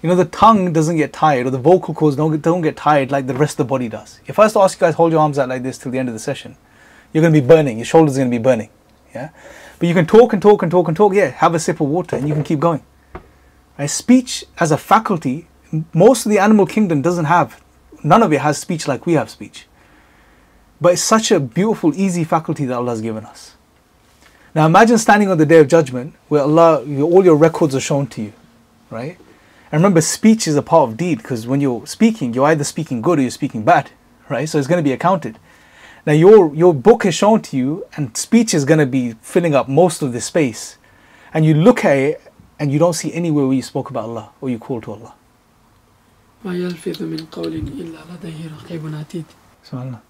You know, the tongue doesn't get tired, or the vocal cords don't get tired like the rest of the body does. If I was to ask you guys, hold your arms out like this till the end of the session, you're going to be burning. Your shoulders are going to be burning. Yeah. But you can talk and talk and talk and talk. Yeah. Have a sip of water and you can keep going. Right? Speech as a faculty, most of the animal kingdom doesn't have. None of it has speech like we have speech. But it's such a beautiful, easy faculty that Allah has given us. Now imagine standing on the Day of Judgment where Allah, all your records are shown to you, right? And remember, speech is a part of deed, because when you're speaking, you're either speaking good or you're speaking bad, right? So it's going to be accounted. Now your book is shown to you, and speech is going to be filling up most of the space. And you look at it, and you don't see anywhere where you spoke about Allah or you called to Allah. SubhanAllah.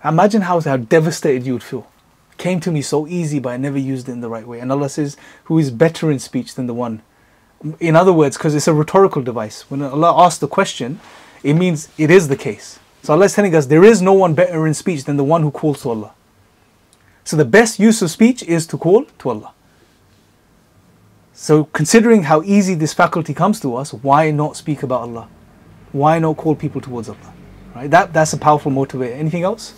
Imagine how devastated you would feel. It came to me so easy, but I never used it in the right way. And Allah says, who is better in speech than the one? In other words, because it's a rhetorical device. When Allah asks the question, it means it is the case. So Allah is telling us, there is no one better in speech than the one who calls to Allah. So the best use of speech is to call to Allah. So considering how easy this faculty comes to us, why not speak about Allah? Why not call people towards Allah? Right? That's a powerful motivator. Anything else?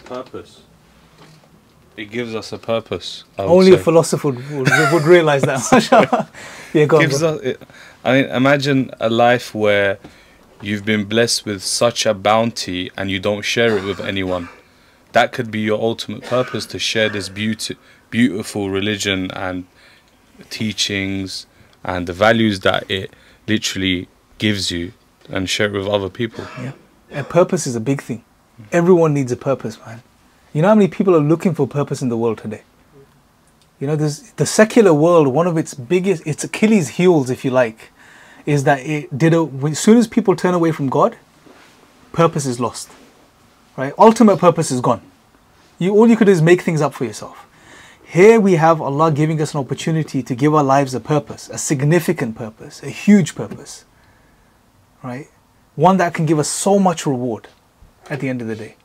Purpose. It gives us a purpose. Only a philosopher would realize that. Yeah, go on. Imagine a life where you've been blessed with such a bounty and you don't share it with anyone. That could be your ultimate purpose, to share this beautiful religion and teachings and the values that it literally gives you, and share it with other people. Yeah, and purpose is a big thing. Everyone needs a purpose, man. You know how many people are looking for purpose in the world today? You know, the secular world, one of its biggest, its Achilles heels, if you like, is that as soon as people turn away from God, purpose is lost. Right? Ultimate purpose is gone. All you could do is make things up for yourself. Here we have Allah giving us an opportunity to give our lives a purpose, a significant purpose, a huge purpose. Right? One that can give us so much reward at the end of the day.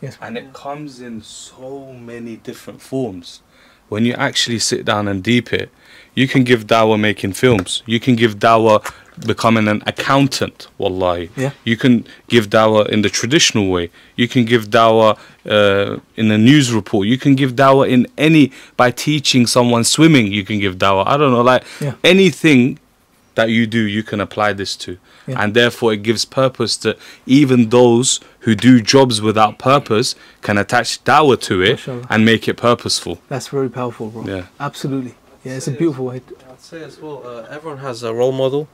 Yes. And it comes in so many different forms. When you actually sit down and deep it, you can give dawah making films. You can give dawah becoming an accountant, wallahi. Yeah. You can give dawah in the traditional way. You can give dawah in a news report. You can give dawah by teaching someone swimming. You can give dawah. I don't know, anything that you do, you can apply this to. Yeah. And therefore it gives purpose to even those who do jobs without purpose can attach dawah to it and make it purposeful. That's very powerful, bro. Yeah. Absolutely. Yeah, it's a beautiful way. I'd say as well, everyone has a role model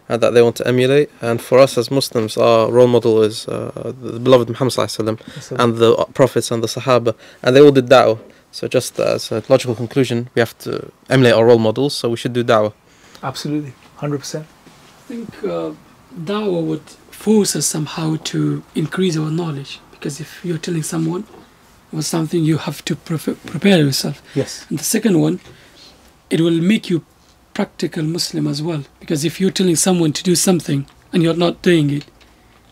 that they want to emulate. And for us as Muslims, our role model is the beloved Muhammad ﷺ and the prophets and the Sahaba. And they all did da'wah. So just as a logical conclusion, we have to emulate our role models. So we should do da'wah. Absolutely. 100%. I think dawah would force us somehow to increase our knowledge, because if you're telling someone or something, you have to prepare yourself. Yes. And the second one, it will make you practical Muslim as well, because if you're telling someone to do something and you're not doing it,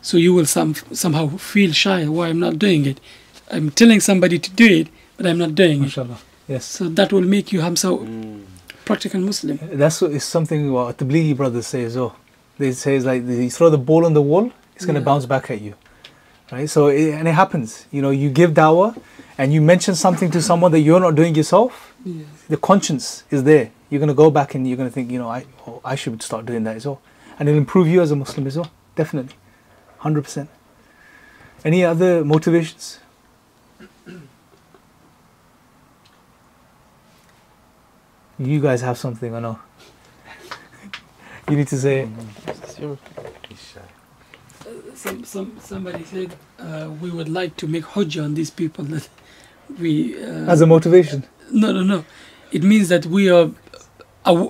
so you will somehow feel shy. Why I'm not doing it? I'm telling somebody to do it, but I'm not doing Mashallah. it. Yes. So that will make you practical Muslim. That's what is something what the Tablighi brothers say as well. They say it's like you throw the ball on the wall, it's going to bounce back at you, right? So and it happens. You know, you give dawah and you mention something to someone that you're not doing yourself. Yeah. The conscience is there. You're going to go back and you're going to think, you know, I should start doing that as well, and it'll improve you as a Muslim as well. Definitely, 100%. Any other motivations? You guys have something, I know. You need to say it. Somebody said we would like to make hujjah on these people that we... as a motivation? No. It means that we are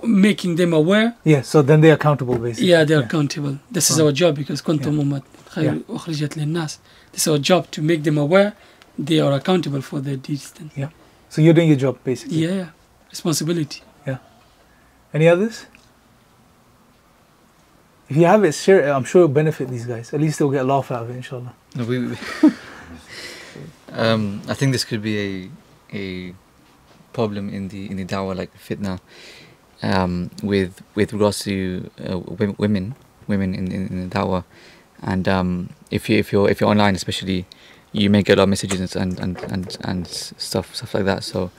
making them aware. Yeah, so then they're accountable basically. Yeah, they're accountable. This is our job, because kuntum ummat khayr ukhrijat linnas. This is our job, to make them aware. They are accountable for their deeds then. Yeah. So you're doing your job, basically. Yeah, responsibility. Yeah. Any others? If you have it, share it. I'm sure it'll benefit these guys. At least they'll get a laugh out of it, inshallah. No, I think this could be a problem in the dawah, like fitna, with regards to women in the dawah, and if you're online, especially, you may get a lot of messages and stuff like that. So,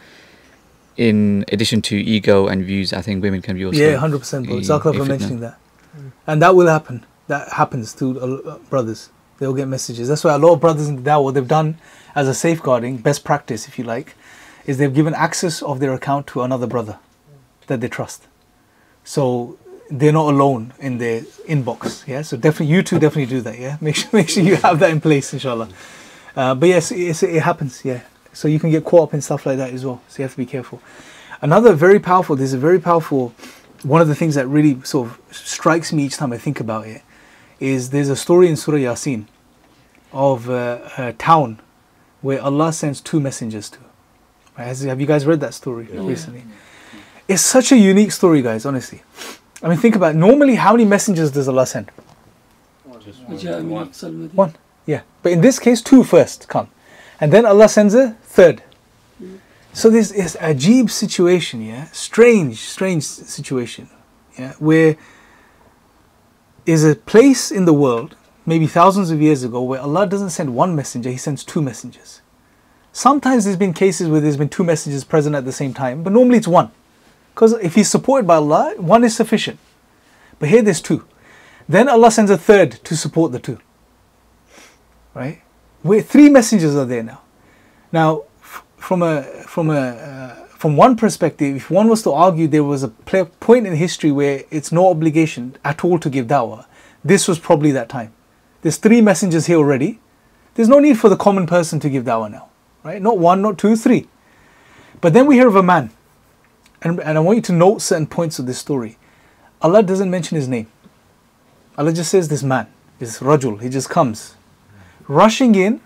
in addition to ego and views, I think women can be also 100%, bro. Jazakallah for mentioning that, and that will happen. That happens to brothers. They'll get messages. That's why a lot of brothers in the dawah, what they've done as a safeguarding, best practice, if you like, is they've given access of their account to another brother that they trust. So they're not alone in their inbox. Yeah. So definitely, you two definitely do that. Yeah. Make sure you have that in place, inshallah. But yes, it happens. Yeah. So you can get caught up in stuff like that as well. So you have to be careful. Another very powerful. There's a very powerful. One of the things that really sort of strikes me each time I think about it is there's a story in Surah Yasin of a town where Allah sends two messengers to. Right? Have you guys read that story recently? It's such a unique story, guys, honestly. I mean, think about it. Normally, how many messengers does Allah send? One. Yeah. But in this case, two first come. And then Allah sends a third. So this is a ajib situation, yeah? Strange situation, yeah? Where is a place in the world, maybe thousands of years ago, where Allah doesn't send one messenger, He sends two messengers. Sometimes there's been cases where there's been two messengers present at the same time, but normally it's one. Because if he's supported by Allah, one is sufficient. But here there's two. Then Allah sends a third to support the two. Right? Where three messengers are there now. Now, from one perspective, if one was to argue there was a point in history where it's no obligation at all to give dawah, this was probably that time. There's three messengers here already. There's no need for the common person to give dawah now. Right? Not one, not two, three. But then we hear of a man. And I want you to note certain points of this story. Allah doesn't mention his name. Allah just says this man, this rajul, he just comes rushing in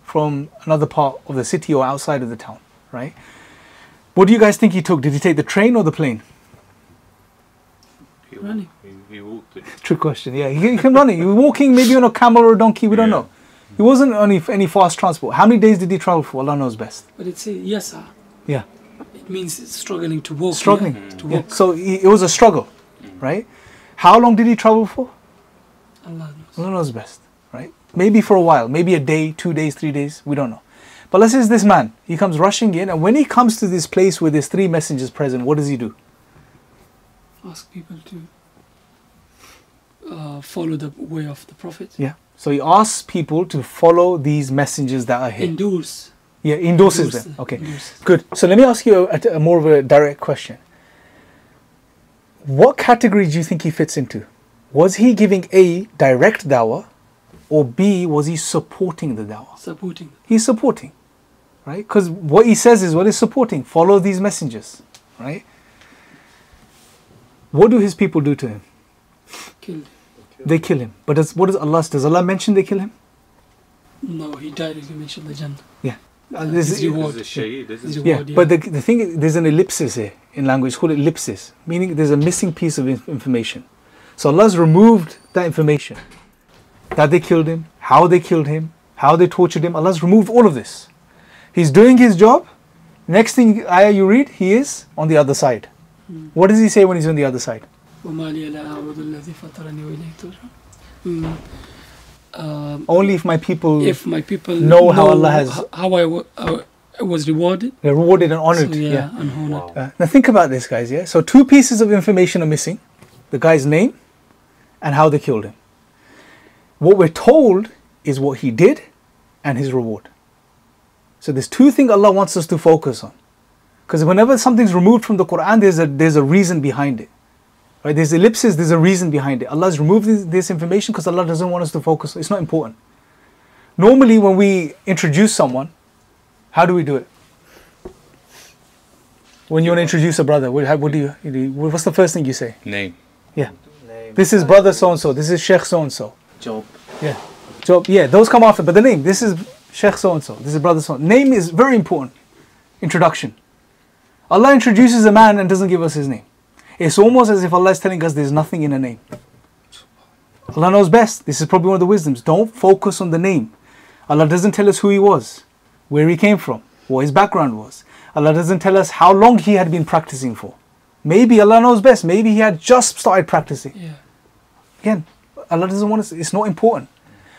from another part of the city or outside of the town, right? What do you guys think he took? Did he take the train or the plane? Running. He walked it. Trick question, yeah. He came running. He was walking maybe on a camel or a donkey, we don't know. He wasn't on any fast transport. How many days did he travel for? Allah knows best. But it's yasa. Yeah. It means it's struggling to walk. Struggling. Yeah, to walk. So it was a struggle, right? How long did he travel for? Allah knows. Allah knows best, right? Maybe for a while, maybe a day, 2 days, 3 days, we don't know. But let's say it's this man. He comes rushing in, and when he comes to this place where there's three messengers present, what does he do? Ask people to follow the way of the Prophet. Yeah. So he asks people to follow these messengers that are here. Endorse. Yeah, endorses them. Okay, good. So let me ask you a more of a direct question. What category do you think he fits into? Was he giving A, direct dawah, or B, was he supporting the dawah? Supporting. He's supporting, right? Because what he says is what he's supporting. Follow these messengers, right? What do his people do to him? Killed. They kill him. But does Allah mention they kill him? No, He directly mentioned the Jannah. Yeah. His reward. This is a shaheed, isn't His it? reward, Yeah, but the thing is, there's an ellipsis here in language, it's called ellipsis, meaning there's a missing piece of information. So Allah's removed that information. That they killed him, how they killed him, how they tortured him. Allah's removed all of this. He's doing his job. Next thing ayah you read, he is on the other side. What does he say when he's on the other side? Only if my people know how Allah has how I was rewarded. They're rewarded and honored. So, yeah. And honored. Now think about this, guys. Yeah. So two pieces of information are missing: the guy's name and how they killed him. What we're told is what he did and his reward. So there's two things Allah wants us to focus on. Because whenever something's removed from the Quran, there's a reason behind it. Right? There's ellipses, there's a reason behind it. Allah's removed this information because Allah doesn't want us to focus. It's not important. Normally when we introduce someone, how do we do it? When you want to introduce a brother, what do you what's the first thing you say? Name. Yeah. This is brother so-and-so, this is Sheikh so-and-so. Job. Yeah. Job, yeah, those come after, but the name, this is Sheikh so-and-so, this is brother so-and-so. Name is very important. Introduction. Allah introduces a man and doesn't give us his name. It's almost as if Allah is telling us there's nothing in a name. Allah knows best. This is probably one of the wisdoms. Don't focus on the name. Allah doesn't tell us who he was, where he came from, what his background was. Allah doesn't tell us how long he had been practicing for. Maybe Allah knows best. Maybe he had just started practicing. Yeah. Again, Allah doesn't want us. It's not important.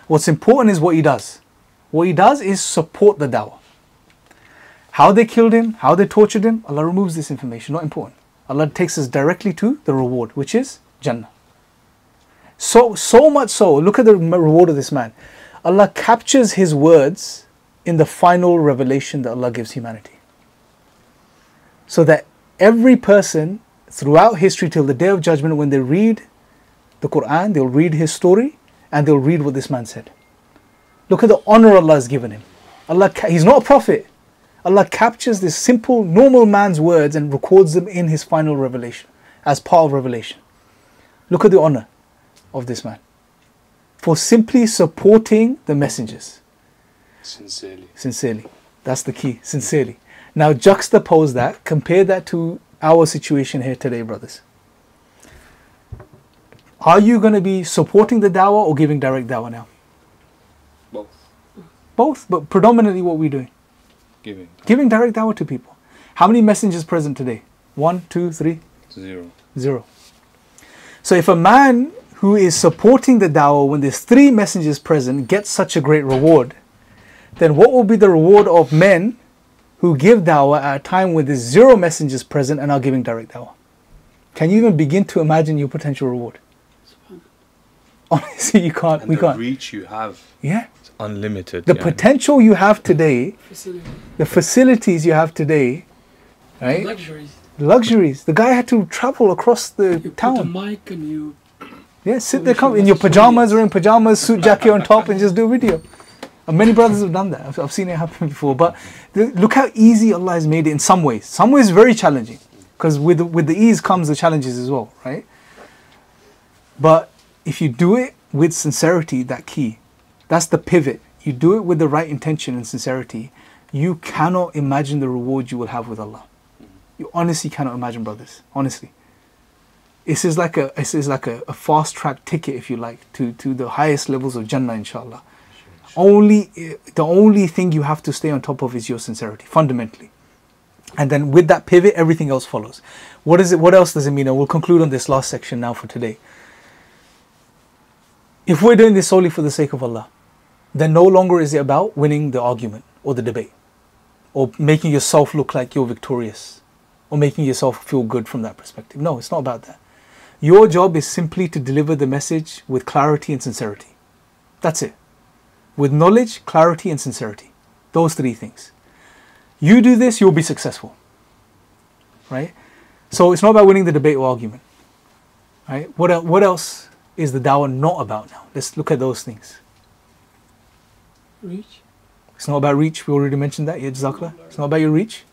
What's important is what he does. What he does is support the dawah. How they killed him, how they tortured him, Allah removes this information. Not important. Allah takes us directly to the reward, which is Jannah. So much so, look at the reward of this man. Allah captures his words in the final revelation that Allah gives humanity. So that every person throughout history till the day of judgment, when they read the Quran, they'll read his story and they'll read what this man said. Look at the honor Allah has given him. He's not a prophet. Allah captures this simple, normal man's words and records them in his final revelation, as part of revelation. Look at the honor of this man for simply supporting the messengers. Sincerely. That's the key. Sincerely. Now juxtapose that, compare that to our situation here today, brothers. Are you going to be supporting the dawah or giving direct dawah now? Both, but predominantly what we're doing. Giving direct dawah to people. How many messengers present today? 1, 2, 3? 0. So if a man who is supporting the dawah when there's 3 messengers present gets such a great reward, then what will be the reward of men who give dawah at a time when there's 0 messengers present and are giving direct dawah? Can you even begin to imagine your potential reward? Honestly, you can't. And the reach you have. Yeah. It's unlimited. The potential you have today, the facilities you have today, right? Luxuries. The guy had to travel across the town. Put a mic and you. Yeah, sit there, come in your pajamas or in pajamas, suit jacket on top, and just do a video. And many brothers have done that. I've seen it happen before. But look how easy Allah has made it in some ways. Some ways very challenging, because with the ease comes the challenges as well, right? But if you do it with sincerity, that key, that's the pivot. You do it with the right intention and sincerity, you cannot imagine the reward you will have with Allah. You honestly cannot imagine, brothers. Honestly. This is like a fast track ticket, if you like, to the highest levels of Jannah, inshallah. The only thing you have to stay on top of is your sincerity, fundamentally. And then with that pivot, everything else follows. What else does it mean? And we'll conclude on this last section now for today. If we're doing this solely for the sake of Allah, then no longer is it about winning the argument or the debate or making yourself look like you're victorious or making yourself feel good from that perspective. No, it's not about that. Your job is simply to deliver the message with clarity and sincerity. That's it. With knowledge, clarity and sincerity. Those 3 things. You do this, you'll be successful. Right? So it's not about winning the debate or argument. Right? What else is the dawah not about now? Let's look at those things. Reach. It's not about reach. We already mentioned that. Yeah, Jazakallah. It's not about your reach.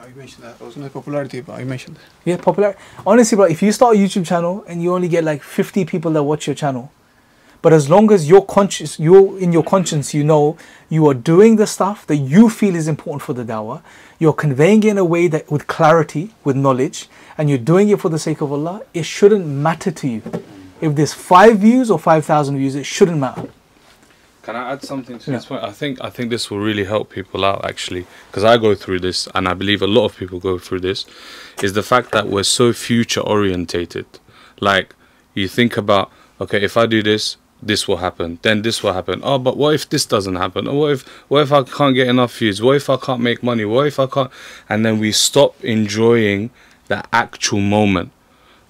You mentioned that. I was going to popularity, but I mentioned that. Yeah, popularity. Honestly, bro, if you start a YouTube channel and you only get like 50 people that watch your channel, but as long as you're in your conscience, you know you are doing the stuff that you feel is important for the dawah, you're conveying it in a way that with clarity, with knowledge, and you're doing it for the sake of Allah, it shouldn't matter to you. If there's 5 views or 5,000 views, it shouldn't matter. Can I add something to this point? I think this will really help people out, actually, because I go through this, and I believe a lot of people go through this, is the fact that we're so future orientated. Like, you think about, okay, if I do this, this will happen, then this will happen. Oh, but what if this doesn't happen? Or what if I can't get enough views? What if I can't make money? What if I can't? And then we stop enjoying the actual moment.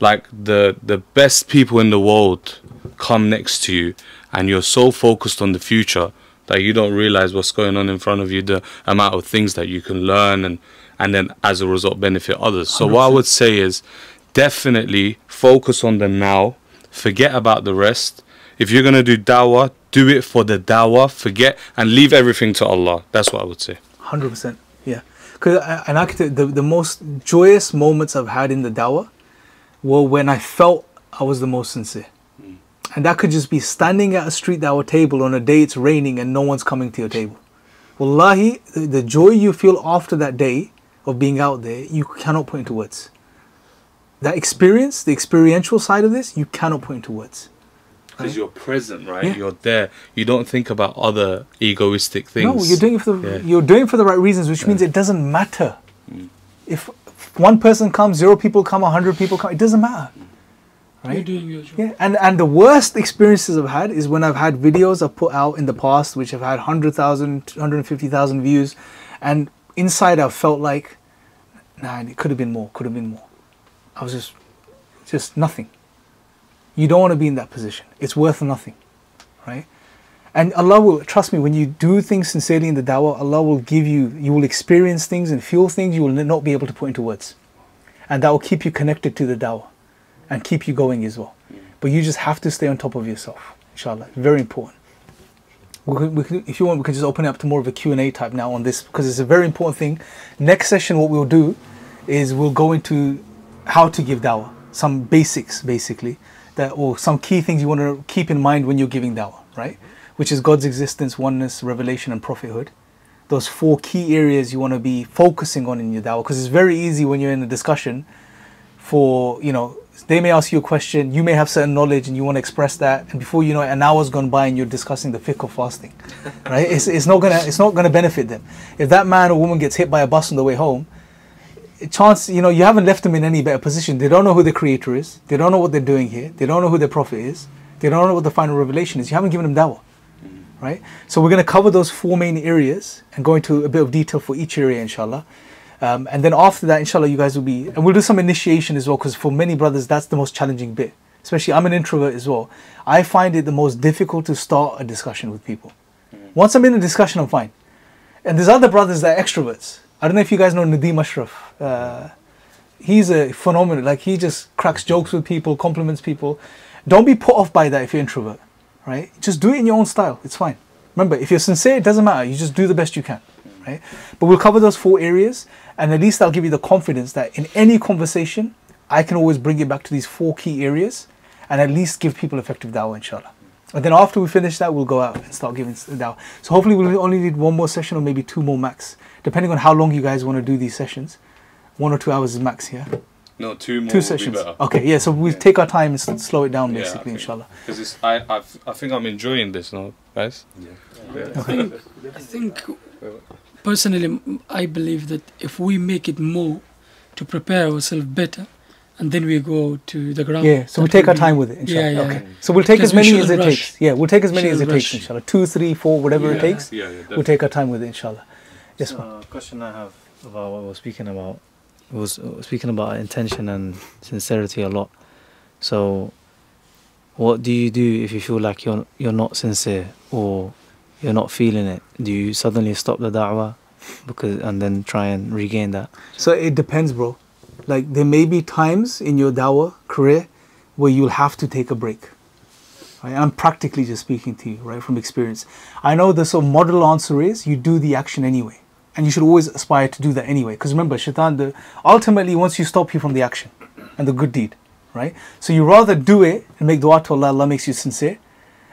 Like the best people in the world come next to you, and you're so focused on the future that you don't realize what's going on in front of you, the amount of things that you can learn, and then as a result benefit others. So 100%. What I would say is definitely focus on the now, forget about the rest. If you're going to do dawah, do it for the dawah, forget and leave everything to Allah. That's what I would say. 100%, yeah. Because the most joyous moments I've had in the dawah were when I felt I was the most sincere. And that could just be standing at a street dawah table on a day it's raining and no one's coming to your table. Wallahi, the joy you feel after that day of being out there, you cannot put into words. That experience, the experiential side of this, you cannot put into words. Because you're present, right? Yeah. You're there. You don't think about other egoistic things. No, you're doing it for the, you're doing it for the right reasons, which means it doesn't matter. If one person comes, 0 people come, 100 people come, it doesn't matter. Right? You're doing your job. Yeah, and the worst experiences I've had is when I've had videos I've put out in the past which have had 100,000, 150,000 views, and inside I've felt like, nah, it could have been more, could have been more. I was just nothing. You don't want to be in that position. It's worth nothing, right? And Allah will, trust me, when you do things sincerely in the dawah, Allah will give you, you will experience things and feel things you will not be able to put into words. And that will keep you connected to the dawah and keep you going as well. But you just have to stay on top of yourself, inshallah. Very important. If you want, we can just open it up to more of a Q&A type now on this, because it's a very important thing. Next session, what we'll do is we'll go into how to give dawah, some basics basically, that, or some key things you want to keep in mind when you're giving dawah, right? Which is God's existence, oneness, revelation, and prophethood. Those 4 key areas you want to be focusing on in your dawah, because it's very easy when you're in a discussion for, you know, they may ask you a question, you may have certain knowledge and you want to express that, and before you know it, an hour's gone by and you're discussing the fiqh of fasting, right? It's not gonna benefit them. If that man or woman gets hit by a bus on the way home, chance, you know, you haven't left them in any better position. They don't know who the creator is. They don't know what they're doing here. They don't know who their prophet is. They don't know what the final revelation is. You haven't given them dawah, right? So we're going to cover those 4 main areas and go into a bit of detail for each area, inshallah. And then after that, inshallah, you guys will be, and we'll do some initiation as well, because for many brothers, that's the most challenging bit. Especially, I'm an introvert as well. I find it the most difficult to start a discussion with people. Once I'm in a discussion, I'm fine. And there's other brothers that are extroverts. I don't know if you guys know Nadeem Ashraf. He's a phenomenal, like he just cracks jokes with people, compliments people. Don't be put off by that if you're introvert, right? Just do it in your own style. It's fine. Remember, if you're sincere, it doesn't matter. You just do the best you can, right? But we'll cover those 4 areas, and at least I'll give you the confidence that in any conversation, I can always bring it back to these 4 key areas and at least give people effective dawah, inshallah. And then after we finish that, we'll go out and start giving dawah. So hopefully we'll only need 1 more session or maybe 2 more max, depending on how long you guys want to do these sessions. 1 or 2 hours is max, yeah? No, 2 more 2 sessions. Okay, yeah, so we'll take our time and slow it down basically, inshallah. Because I think I'm enjoying this now, guys. I think personally, I believe that if we make it more to prepare ourselves better, and then we go to the ground. Yeah, so we take our time with it, inshallah. Yeah. Okay. So we'll take as many as it takes. Yeah, we'll take as many as it takes, inshallah. 2, 3, 4, whatever it takes. We'll take our time with it, inshallah. Yes, ma'am. Question I have about what we're speaking about was speaking about intention and sincerity a lot. So, what do you do if you feel like you're not sincere or you're not feeling it? Do you suddenly stop the da'wah and then try and regain that? So it depends, bro. Like there may be times in your dawah career where you'll have to take a break. Right? I'm practically just speaking to you, right, from experience. I know the sort of model answer is you do the action anyway. And you should always aspire to do that anyway. Because remember, shaitan ultimately wants you to stop you from the action and the good deed, right? So you rather do it and make dua to Allah, Allah makes you sincere.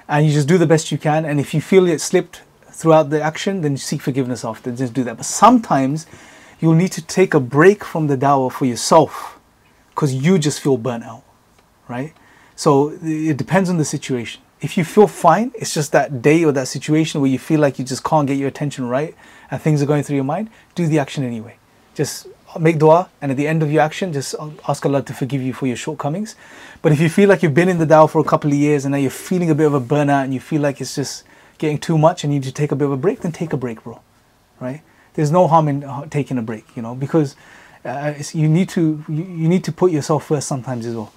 And you just do the best you can. And if you feel it slipped throughout the action, then seek forgiveness after. Just do that. But sometimes you'll need to take a break from the dawah for yourself because you just feel burnt out, right? So it depends on the situation. If you feel fine, it's just that day or that situation where you feel like you just can't get your attention right and things are going through your mind, do the action anyway. Just make dua, and at the end of your action, just ask Allah to forgive you for your shortcomings. But if you feel like you've been in the dawah for a couple of years and now you're feeling a bit of a burnout and you feel like it's just getting too much and you need to take a bit of a break, then take a break, bro, right? There's no harm in taking a break, you know, because you need to put yourself first sometimes as well.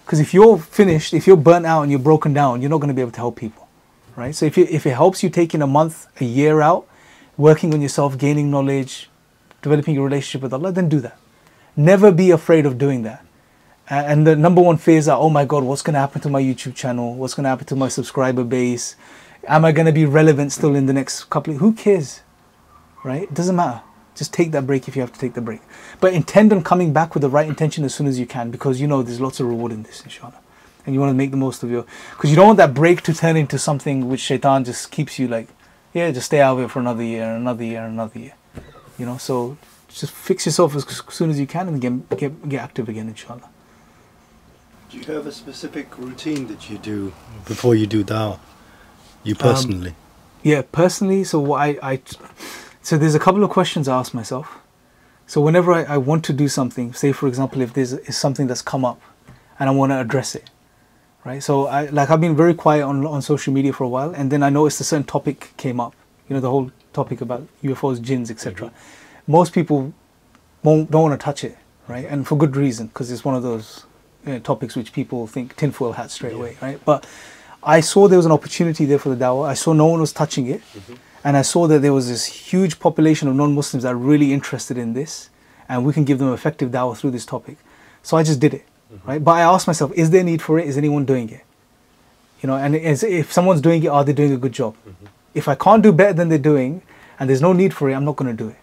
Because if you're finished, if you're burnt out and you're broken down, you're not going to be able to help people, right? So if it helps you taking a month, a year out, working on yourself, gaining knowledge, developing a relationship with Allah, then do that. Never be afraid of doing that. And the number one fears are, oh my God, what's going to happen to my YouTube channel? What's going to happen to my subscriber base? Am I going to be relevant still in the next couple of... Who cares, right? It doesn't matter. Just take that break if you have to take the break. But intend on coming back with the right intention as soon as you can, because you know there's lots of reward in this, inshallah. And you want to make the most of your... Because you don't want that break to turn into something which shaitan just keeps you like, Yeah, just stay out of it for another year, another year, another year. You know, so just fix yourself as soon as you can and get active again, inshallah. Do you have a specific routine that you do before you do dawah? You personally? Yeah, personally. So what so there's a couple of questions I ask myself. So whenever I want to do something, say for example, if there's something that's come up and I want to address it, right? So I've been very quiet on social media for a while, and then I noticed a certain topic came up. You know, the whole topic about UFOs, jinns, etc. Most people don't want to touch it, right? And for good reason, because it's one of those topics which people think tinfoil hat straight away, right? But I saw there was an opportunity there for the dawah. I saw no one was touching it. And I saw that there was this huge population of non-Muslims that are really interested in this, and we can give them effective dawah through this topic. So I just did it, right? But I asked myself, is there a need for it? Is anyone doing it? You know, and if someone's doing it, are they doing a good job? If I can't do better than they're doing, and there's no need for it, I'm not going to do it,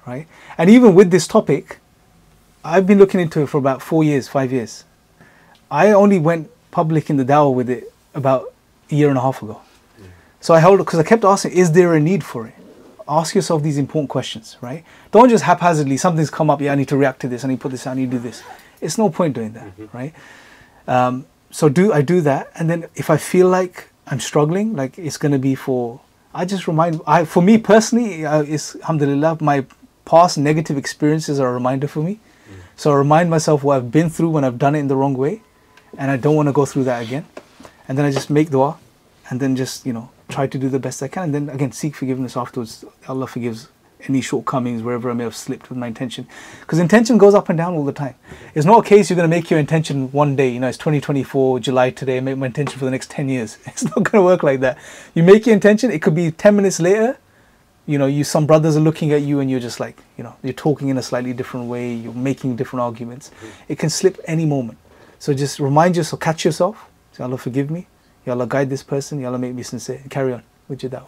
right? And even with this topic, I've been looking into it for about 4 years, 5 years. I only went public in the dawah with it about a year and a half ago. So I held it because I kept asking, is there a need for it? Ask yourself these important questions, right? Don't just haphazardly, something's come up, yeah, I need to react to this, I need to put this, I need to do this. It's no point doing that, right? So I do that, and then if I feel like I'm struggling, like it's going to be I just remind, for me personally, it's, alhamdulillah, my past negative experiences are a reminder for me. So I remind myself what I've been through when I've done it in the wrong way, and I don't want to go through that again. And then I just make dua, and then just, you know, try to do the best I can, and then again seek forgiveness afterwards. Allah forgives any shortcomings wherever I may have slipped with my intention, because intention goes up and down all the time. It's not a case you're going to make your intention one day, you know, it's 2024 July today, I make my intention for the next 10 years. It's not going to work like that. You make your intention, it could be 10 minutes later, you know, some brothers are looking at you and you're just like, you know, you're talking in a slightly different way, you're making different arguments. It can slip any moment. So just remind yourself, catch yourself, say, Allah forgive me, Ya Allah guide this person, Ya Allah make me sincere. Carry on with your dawah.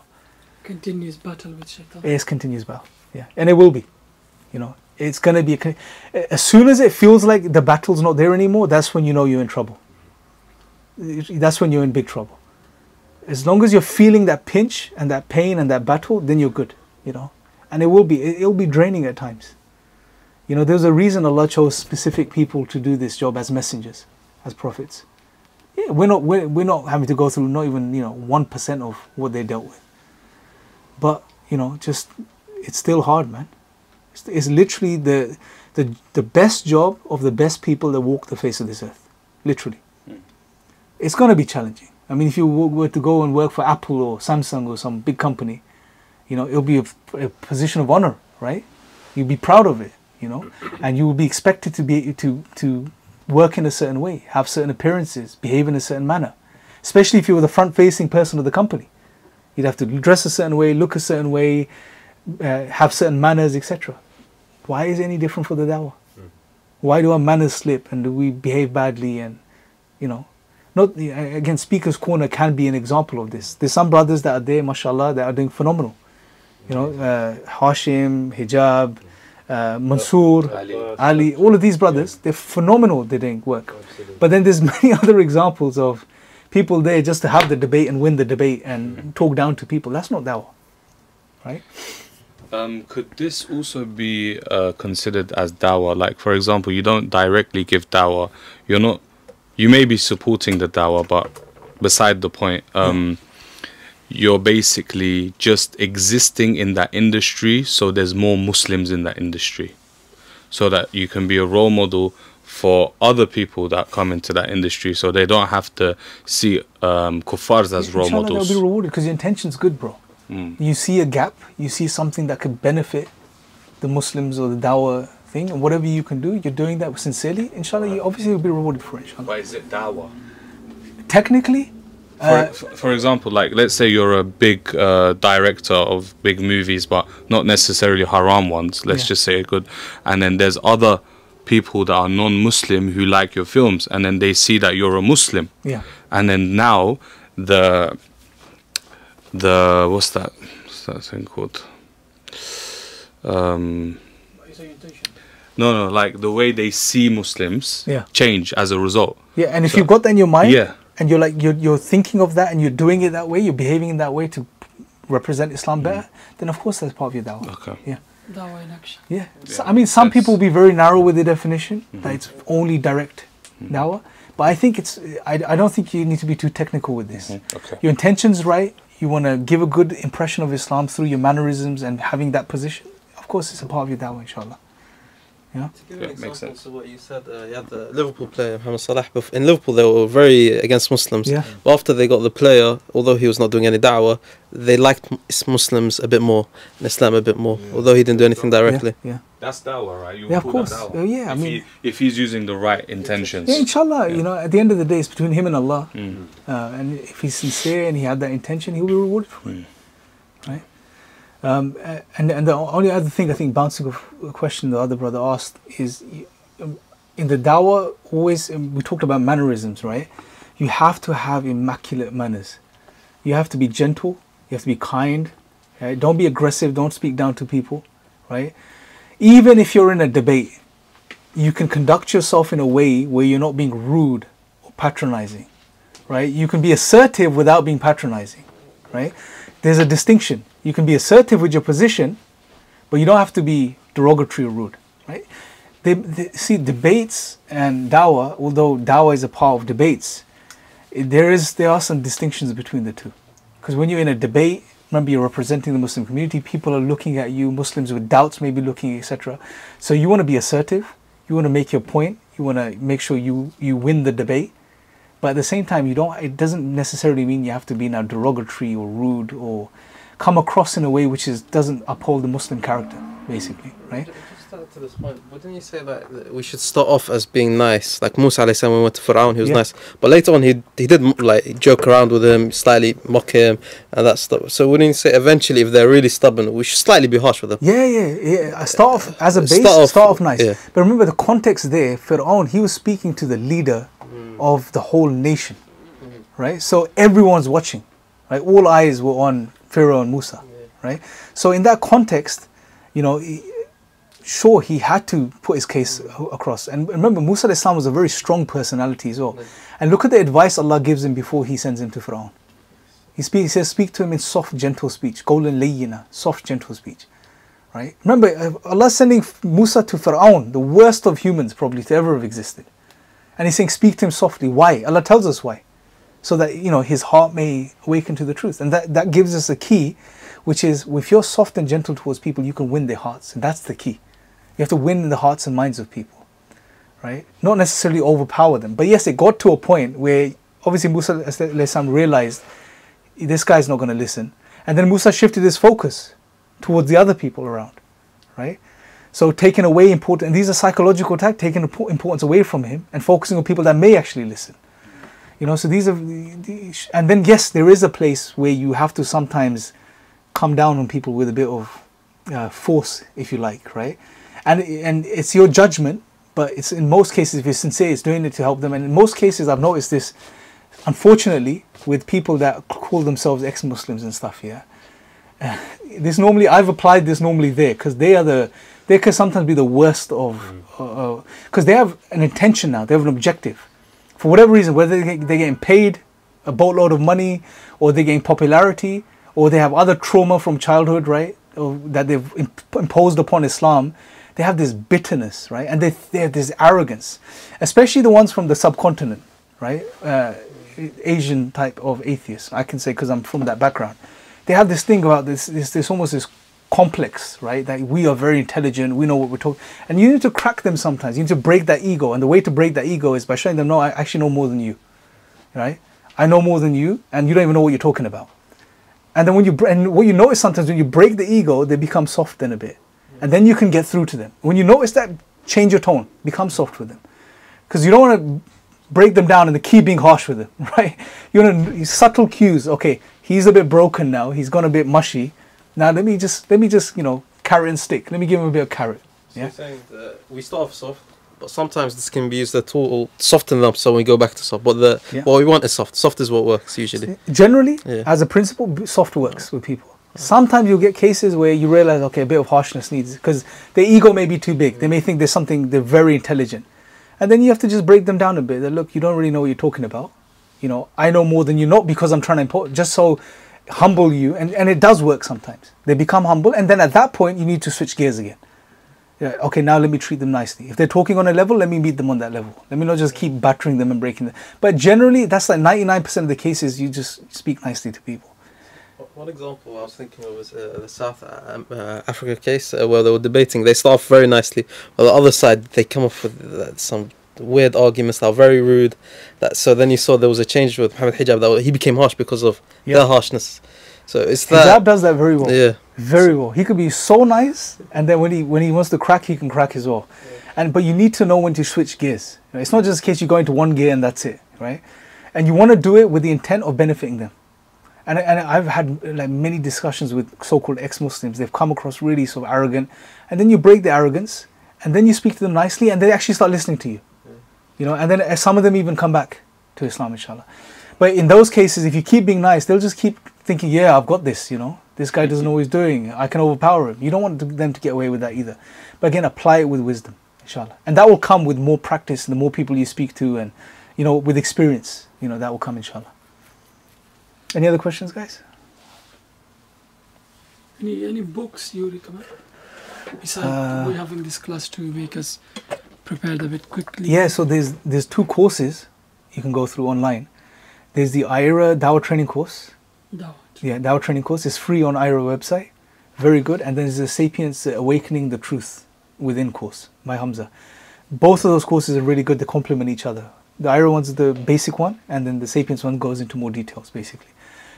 Continuous battle with shaitan. Yes, continuous battle. Yeah, and it will be. You know, it's going to be. As soon as it feels like the battle's not there anymore, that's when you know you're in trouble. That's when you're in big trouble. As long as you're feeling that pinch and that pain and that battle, then you're good. You know, and it'll be draining at times. You know, there's a reason Allah chose specific people to do this job as messengers, as prophets. Yeah, we're not having to go through not even, you know, 1% of what they dealt with. But, you know, just, it's still hard, man. It's literally the best job of the best people that walk the face of this earth. Literally. It's going to be challenging. I mean, if you were to go and work for Apple or Samsung or some big company, you know, it'll be a position of honor, right? You'll be proud of it, you know, and you will be expected to work in a certain way, have certain appearances, behave in a certain manner. Especially if you were the front-facing person of the company. You'd have to dress a certain way, look a certain way, have certain manners, etc. Why is it any different for the dawah? Why do our manners slip and do we behave badly? And, you know, not again, Speaker's Corner can be an example of this. There's some brothers that are there, mashallah, that are doing phenomenal. You know, Hashim, Hijab, Mansoor, Ali, all of these brothers, they're phenomenal, they're doing work. But then there's many other examples of people there just to have the debate and win the debate and talk down to people. That's not dawah, right? Could this also be considered as dawah? Like, for example, you don't directly give dawah. You may be supporting the dawah, but beside the point, you're basically just existing in that industry, so there's more Muslims in that industry, so that you can be a role model for other people that come into that industry, so they don't have to see kuffars as role models. They'll be rewarded because your intention's good, bro. You see a gap, you see something that could benefit the Muslims or the dawah thing, and whatever you can do, you're doing that sincerely, inshallah, you obviously will be rewarded for it, inshallah. Why is it dawah? Technically, for example, like, let's say you're a big director of big movies, but not necessarily haram ones, let's just say good, and then there's other people that are non-Muslim who like your films, and then they see that you're a Muslim, and then now the what's that thing called? No, like the way they see Muslims change as a result. Yeah, and if you've got that in your mind, and you're like you're thinking of that and you're doing it that way, you're behaving in that way to represent Islam better, then of course that's part of your dawah. Okay. Yeah. Dawah in action. Yeah. So, I mean, some people will be very narrow with the definition, that it's only direct dawah. But I think I don't think you need to be too technical with this. Okay. Your intention's right. You want to give a good impression of Islam through your mannerisms and having that position. Of course, it's a part of your dawah, inshallah. Yeah. To give an example makes sense. to what you said, you had the Liverpool player, Mohamed Salah. In Liverpool, they were very against Muslims. Yeah. But after they got the player, although he was not doing any da'wah, they liked Muslims a bit more, and Islam a bit more, although he didn't do anything directly. Yeah. That's dawah, right? You Yeah, of call course. that dawah. Yeah, I mean, if he's using the right intentions. yeah, inshallah, you know, at the end of the day, it's between him and Allah. And if he's sincere and he had that intention, he'll be rewarded for it. Right? And the only other thing, I think, bouncing off a question the other brother asked is, in the dawah, always, we talked about mannerisms, right? You have to have immaculate manners. You have to be gentle. You have to be kind. Right? Don't be aggressive. Don't speak down to people. Right? Even if you're in a debate, you can conduct yourself in a way where you're not being rude or patronizing. Right? You can be assertive without being patronizing. Right? There's a distinction. You can be assertive with your position, but you don't have to be derogatory or rude. Right? See, debates and dawah, although dawah is a part of debates, there are some distinctions between the two. Because when you're in a debate, remember, you're representing the Muslim community, people are looking at you, Muslims with doubts may be looking, etc. So you want to be assertive, you want to make your point, you want to make sure you win the debate. But at the same time, it doesn't necessarily mean you have to be now derogatory or rude or come across in a way which doesn't uphold the Muslim character, basically, right? To this point, wouldn't you say that we should start off as being nice? Like Musa alayhi salam, when we went to Fir'aun, he was nice, but later on he did like joke around with him, slightly mock him and that stuff. So wouldn't you say eventually, if they're really stubborn, we should slightly be harsh with them? Yeah. Start off as a base, start off nice. Yeah. But remember the context there, Fir'aun, he was speaking to the leader of the whole nation, right? So everyone's watching, right? All eyes were on Pharaoh and Musa, right? So in that context, you know, sure, he had to put his case across. And remember, Musa alayhi salam was a very strong personality as well. And look at the advice Allah gives him before he sends him to Fir'aun. He says, speak to him in soft, gentle speech. Qawlan layyina, soft, gentle speech. Right? Remember, Allah sending Musa to Fir'aun, the worst of humans probably to ever have existed. And he's saying, speak to him softly. Why? Allah tells us why. So that, you know, his heart may awaken to the truth. And that gives us a key, which is, if you're soft and gentle towards people, you can win their hearts. And that's the key. You have to win the hearts and minds of people, right? Not necessarily overpower them. But yes, it got to a point where obviously Musa alayhi salam realized this guy's not going to listen. And then Musa shifted his focus towards the other people around, right? So taking away important, and these are psychological attacks, taking importance away from him and focusing on people that may actually listen. You know, so these are, and then yes, there is a place where you have to sometimes come down on people with a bit of force, if you like, right? And it's your judgment, but it's in most cases, if you're sincere, it's doing it to help them. And in most cases, I've noticed this, unfortunately, with people that call themselves ex-Muslims and stuff. Yeah, I've applied this normally there because they can sometimes be the worst of, because they have an intention now, they have an objective, for whatever reason, whether they're getting paid a boatload of money, or they're getting popularity, or they have other trauma from childhood, right, or that they've imposed upon Islam. They have this bitterness, right? And they have this arrogance, especially the ones from the subcontinent, right? Asian type of atheists, I can say, because I'm from that background. They have this thing about this almost this complex, right? That we are very intelligent, we know what we're talking. And you need to crack them sometimes. You need to break that ego. And the way to break that ego is by showing them, no, I actually know more than you, right? I know more than you, and you don't even know what you're talking about. And then what you notice sometimes when you break the ego, they become soft then a bit. And then you can get through to them. When you notice that, change your tone, become soft with them. Because you don't want to break them down and keep being harsh with them, right? You want to subtle cues. Okay, he's a bit broken now. He's gone a bit mushy. Now let me just carrot and stick. Let me give him a bit of carrot. So you're saying that we start off soft, but sometimes this can be used as a tool to soften them up so we go back to soft. But what we want is soft. Soft is what works usually. Generally, as a principle, soft works with people. Sometimes you'll get cases where you realize, okay, a bit of harshness needs, because their ego may be too big. They may think there's something, they're very intelligent. And then you have to just break them down a bit. That, look, you don't really know what you're talking about. You know, I know more than you, not because I'm trying to impose, just so humble you, and it does work sometimes. They become humble, and then at that point you need to switch gears again. Yeah, okay, now let me treat them nicely. If they're talking on a level, let me meet them on that level. Let me not just keep battering them and breaking them. But generally, that's like 99% of the cases, you just speak nicely to people. One example I was thinking of was the South Africa case where they were debating. They start off very nicely. On the other side, they come up with some weird arguments that are very rude. So then you saw there was a change with Muhammad Hijab, that he became harsh because of their harshness. So it's that Hijab does that very well. Yeah, very well. He could be so nice, and then when he wants to crack, he can crack as well. But you need to know when to switch gears. It's not just a case you go into one gear and that's it, right? And you want to do it with the intent of benefiting them. And I've had like many discussions with so-called ex-Muslims. They've come across really sort of arrogant, and then you break the arrogance, and then you speak to them nicely, and they actually start listening to you. You know, and then some of them even come back to Islam, inshallah. But in those cases, if you keep being nice, they'll just keep thinking, yeah, I've got this, you know. This guy doesn't know what he's doing. I can overpower him. You don't want them to get away with that either. But again, apply it with wisdom, inshallah. And that will come with more practice, and the more people you speak to, and, you know, with experience, you know, that will come, inshallah. Any other questions, guys? Any books you recommend? Besides we having this class to make us prepared a bit quickly. Yeah, so there's 2 courses you can go through online. There's the IRA Dawah training course. Dawah. Yeah, Dawah training course is free on IRA website. Very good. And then there's the Sapience Awakening the Truth Within course by Hamza. Both of those courses are really good. They complement each other. The IRA one's the basic one, and then the Sapience one goes into more details, basically.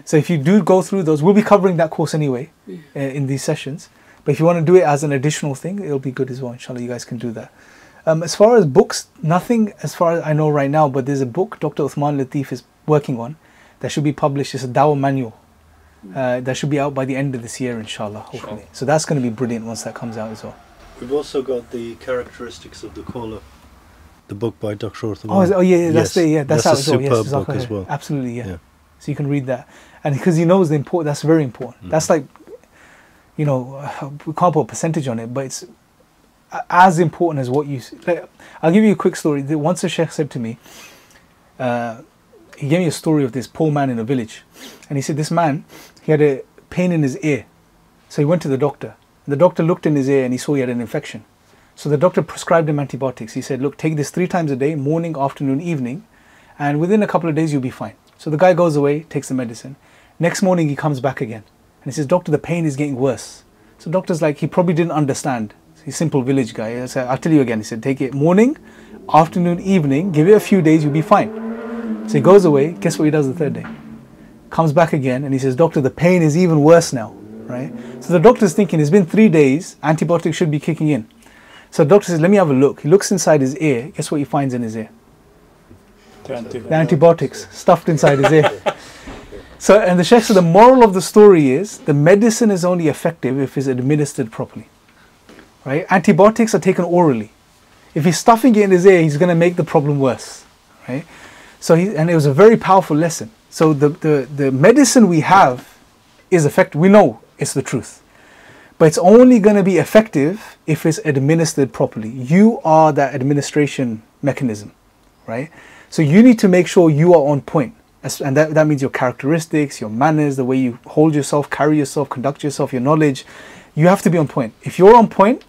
So if you do go through those, we'll be covering that course anyway in these sessions. But if you want to do it as an additional thing, it'll be good as well. Inshallah, you guys can do that. As far as books, nothing as far as I know right now, but there's a book Dr. Uthman Latif is working on that should be published. It's a Dawah manual. That should be out by the end of this year, inshallah, hopefully. Sure. So that's going to be brilliant once that comes out as well. We've also got the characteristics of the caller, the book by Dr. Uthman. Oh yeah, that's it. Yeah, that's out a superb book as well. Absolutely, yeah. So you can read that, and because he knows the important, that's very important. That's like, you know, we can't put a percentage on it, but it's as important as what you. Like, I'll give you a quick story. Once a sheikh said to me, he gave me a story of this poor man in a village, and he said this man, he had a pain in his ear, so he went to the doctor. The doctor looked in his ear and he saw he had an infection. So the doctor prescribed him antibiotics. He said, look, take this 3 times a day, morning, afternoon, evening, and within a couple of days you'll be fine. So the guy goes away, takes the medicine. Next morning he comes back again, and he says, doctor, the pain is getting worse. So doctor's like, he probably didn't understand. He's a simple village guy. I said, I'll tell you again. He said, take it morning, afternoon, evening, give it a few days, you'll be fine. So he goes away. Guess what he does the 3rd day? Comes back again, and he says, doctor, the pain is even worse now, right? So the doctor's thinking, it's been 3 days, antibiotics should be kicking in. So the doctor says, let me have a look. He looks inside his ear. Guess what he finds in his ear? The antibiotics stuffed inside his ear. So, and the Sheikh said the moral of the story is the medicine is only effective if it's administered properly. Right? Antibiotics are taken orally. If he's stuffing it in his ear, he's going to make the problem worse. Right? So and it was a very powerful lesson. So the medicine we have is effective. We know it's the truth. But it's only going to be effective if it's administered properly. You are that administration mechanism. Right? So you need to make sure you are on point. And that means your characteristics, your manners, the way you hold yourself, carry yourself, conduct yourself, your knowledge. You have to be on point. If you're on point,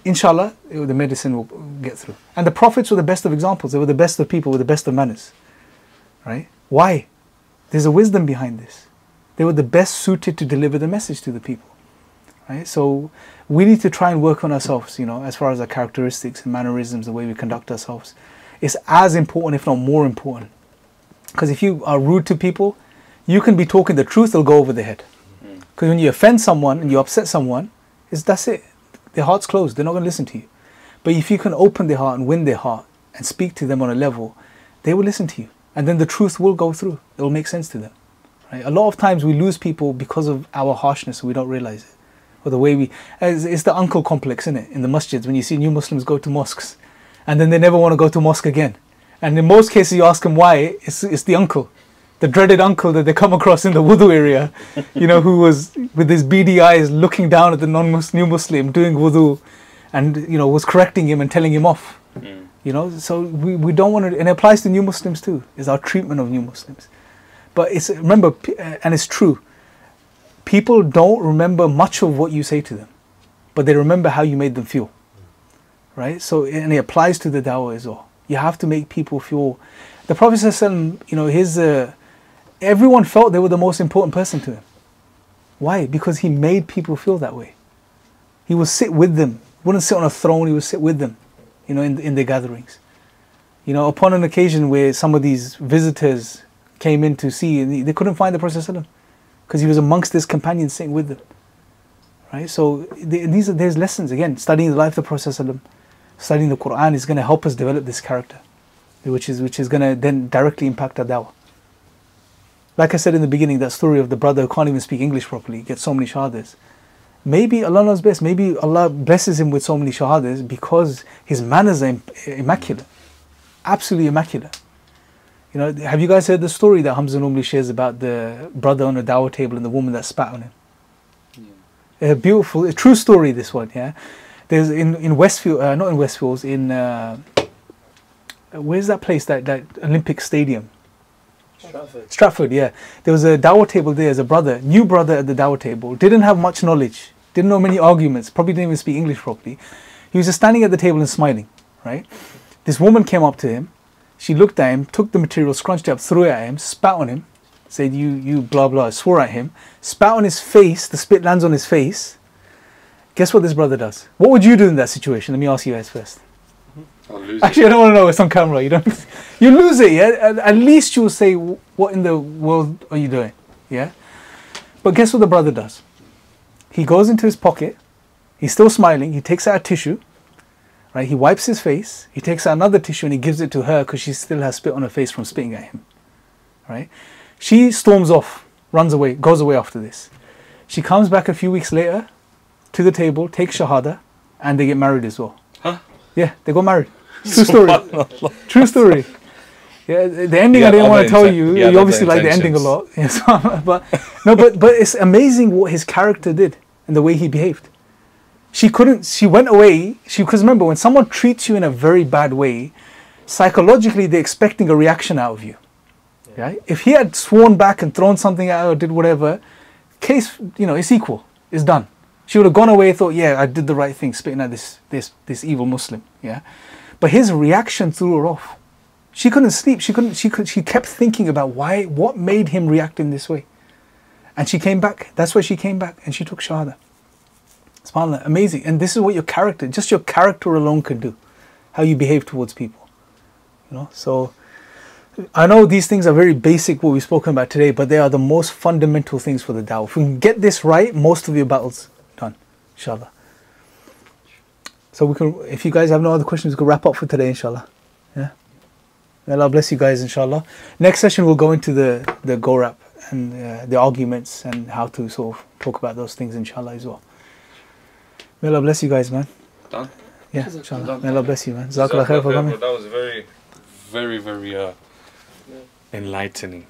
inshallah, the medicine will get through. And the prophets were the best of examples. They were the best of people with the best of manners. Right? Why? There's a wisdom behind this. They were the best suited to deliver the message to the people. Right? So we need to try and work on ourselves, you know, as far as our characteristics and mannerisms, the way we conduct ourselves. It's as important, if not more important. Because if you are rude to people, you can be talking the truth, they'll go over their head. Because when you offend someone and you upset someone, that's it. Their heart's closed, they're not going to listen to you. But if you can open their heart and win their heart and speak to them on a level, they will listen to you. And then the truth will go through. It will make sense to them. Right? A lot of times we lose people because of our harshness and we don't realize it. Or the way it's the uncle complex, isn't it? In the masjids, when you see new Muslims go to mosques and then they never want to go to mosque again. And in most cases you ask them why, it's the uncle. The dreaded uncle that they come across in the wudu area, you know, who was with his beady eyes looking down at the new Muslim doing wudu and, you know, was correcting him and telling him off. You know, so we don't want to, and it applies to new Muslims too, is our treatment of new Muslims. But it's, remember, and it's true, people don't remember much of what you say to them, but they remember how you made them feel. Right? So, and it applies to the dawah as well. You have to make people feel. The Prophet ﷺ, you know, everyone felt they were the most important person to him. Why? Because he made people feel that way. He would sit with them. He wouldn't sit on a throne, he would sit with them, you know, in their gatherings. You know, upon an occasion where some of these visitors came in to see, and they couldn't find the Prophet ﷺ because he was amongst his companions sitting with them. Right? So there's lessons. Again, studying the life of the Prophet ﷺ, studying the Quran is going to help us develop this character, which is going to then directly impact our dawah. Like I said in the beginning, that story of the brother who can't even speak English properly, gets so many shahadas. Maybe Allah knows best. Maybe Allah blesses him with so many shahadas because his manners are immaculate. Absolutely immaculate. You know, have you guys heard the story that Hamza normally shares about the brother on a dawah table and the woman that spat on him? Yeah. A beautiful, a true story, this one, yeah? There's in Westfield, not in Westfields, in, where's that place, that Olympic Stadium? Stratford, yeah. There was a dawah table there as a brother, new brother at the dawah table, didn't have much knowledge, didn't know many arguments, probably didn't even speak English properly. He was just standing at the table and smiling, right? This woman came up to him, she looked at him, took the material, scrunched it up, threw it at him, spat on him, said, you blah blah, swore at him, spat on his face, the spit lands on his face. Guess what this brother does? What would you do in that situation? Let me ask you guys first. Actually, I don't want to know. It's on camera. You lose it, yeah? At least you'll say, what in the world are you doing? Yeah? But guess what the brother does? He goes into his pocket. He's still smiling. He takes out a tissue. Right? He wipes his face. He takes out another tissue and he gives it to her because she still has spit on her face from spitting at him. Right? She storms off, runs away, goes away after this. She comes back a few weeks later to the table, takes shahada, and they get married as well. Huh? Yeah, they got married. True story. True story. Yeah, the ending I didn't want to tell you. You obviously like the ending a lot. Yes, but it's amazing what his character did and the way he behaved. She went away. Because remember, when someone treats you in a very bad way, psychologically they're expecting a reaction out of you. Right? If he had sworn back and thrown something out or did whatever, case, you know, it's equal. It's done. She would have gone away and thought, yeah, I did the right thing, spitting at this evil Muslim. Yeah. But his reaction threw her off. She couldn't sleep. She kept thinking about what made him react in this way. And she came back. That's why she came back and she took shahada. SubhanAllah, amazing. And this is what just your character alone can do. How you behave towards people. You know, so I know these things are very basic, what we've spoken about today, but they are the most fundamental things for the dawah. If we can get this right, most of your battles done, inshallah. So we can, if you guys have no other questions, we can wrap up for today, inshallah. Yeah. May Allah bless you guys, inshallah. Next session we'll go into the go-rap and the arguments and how to sort of talk about those things, inshallah, as well. May Allah bless you guys, man. Done? Yeah, inshallah. May Allah bless you, man. Jazakallah khair for coming. That was very, very, very enlightening.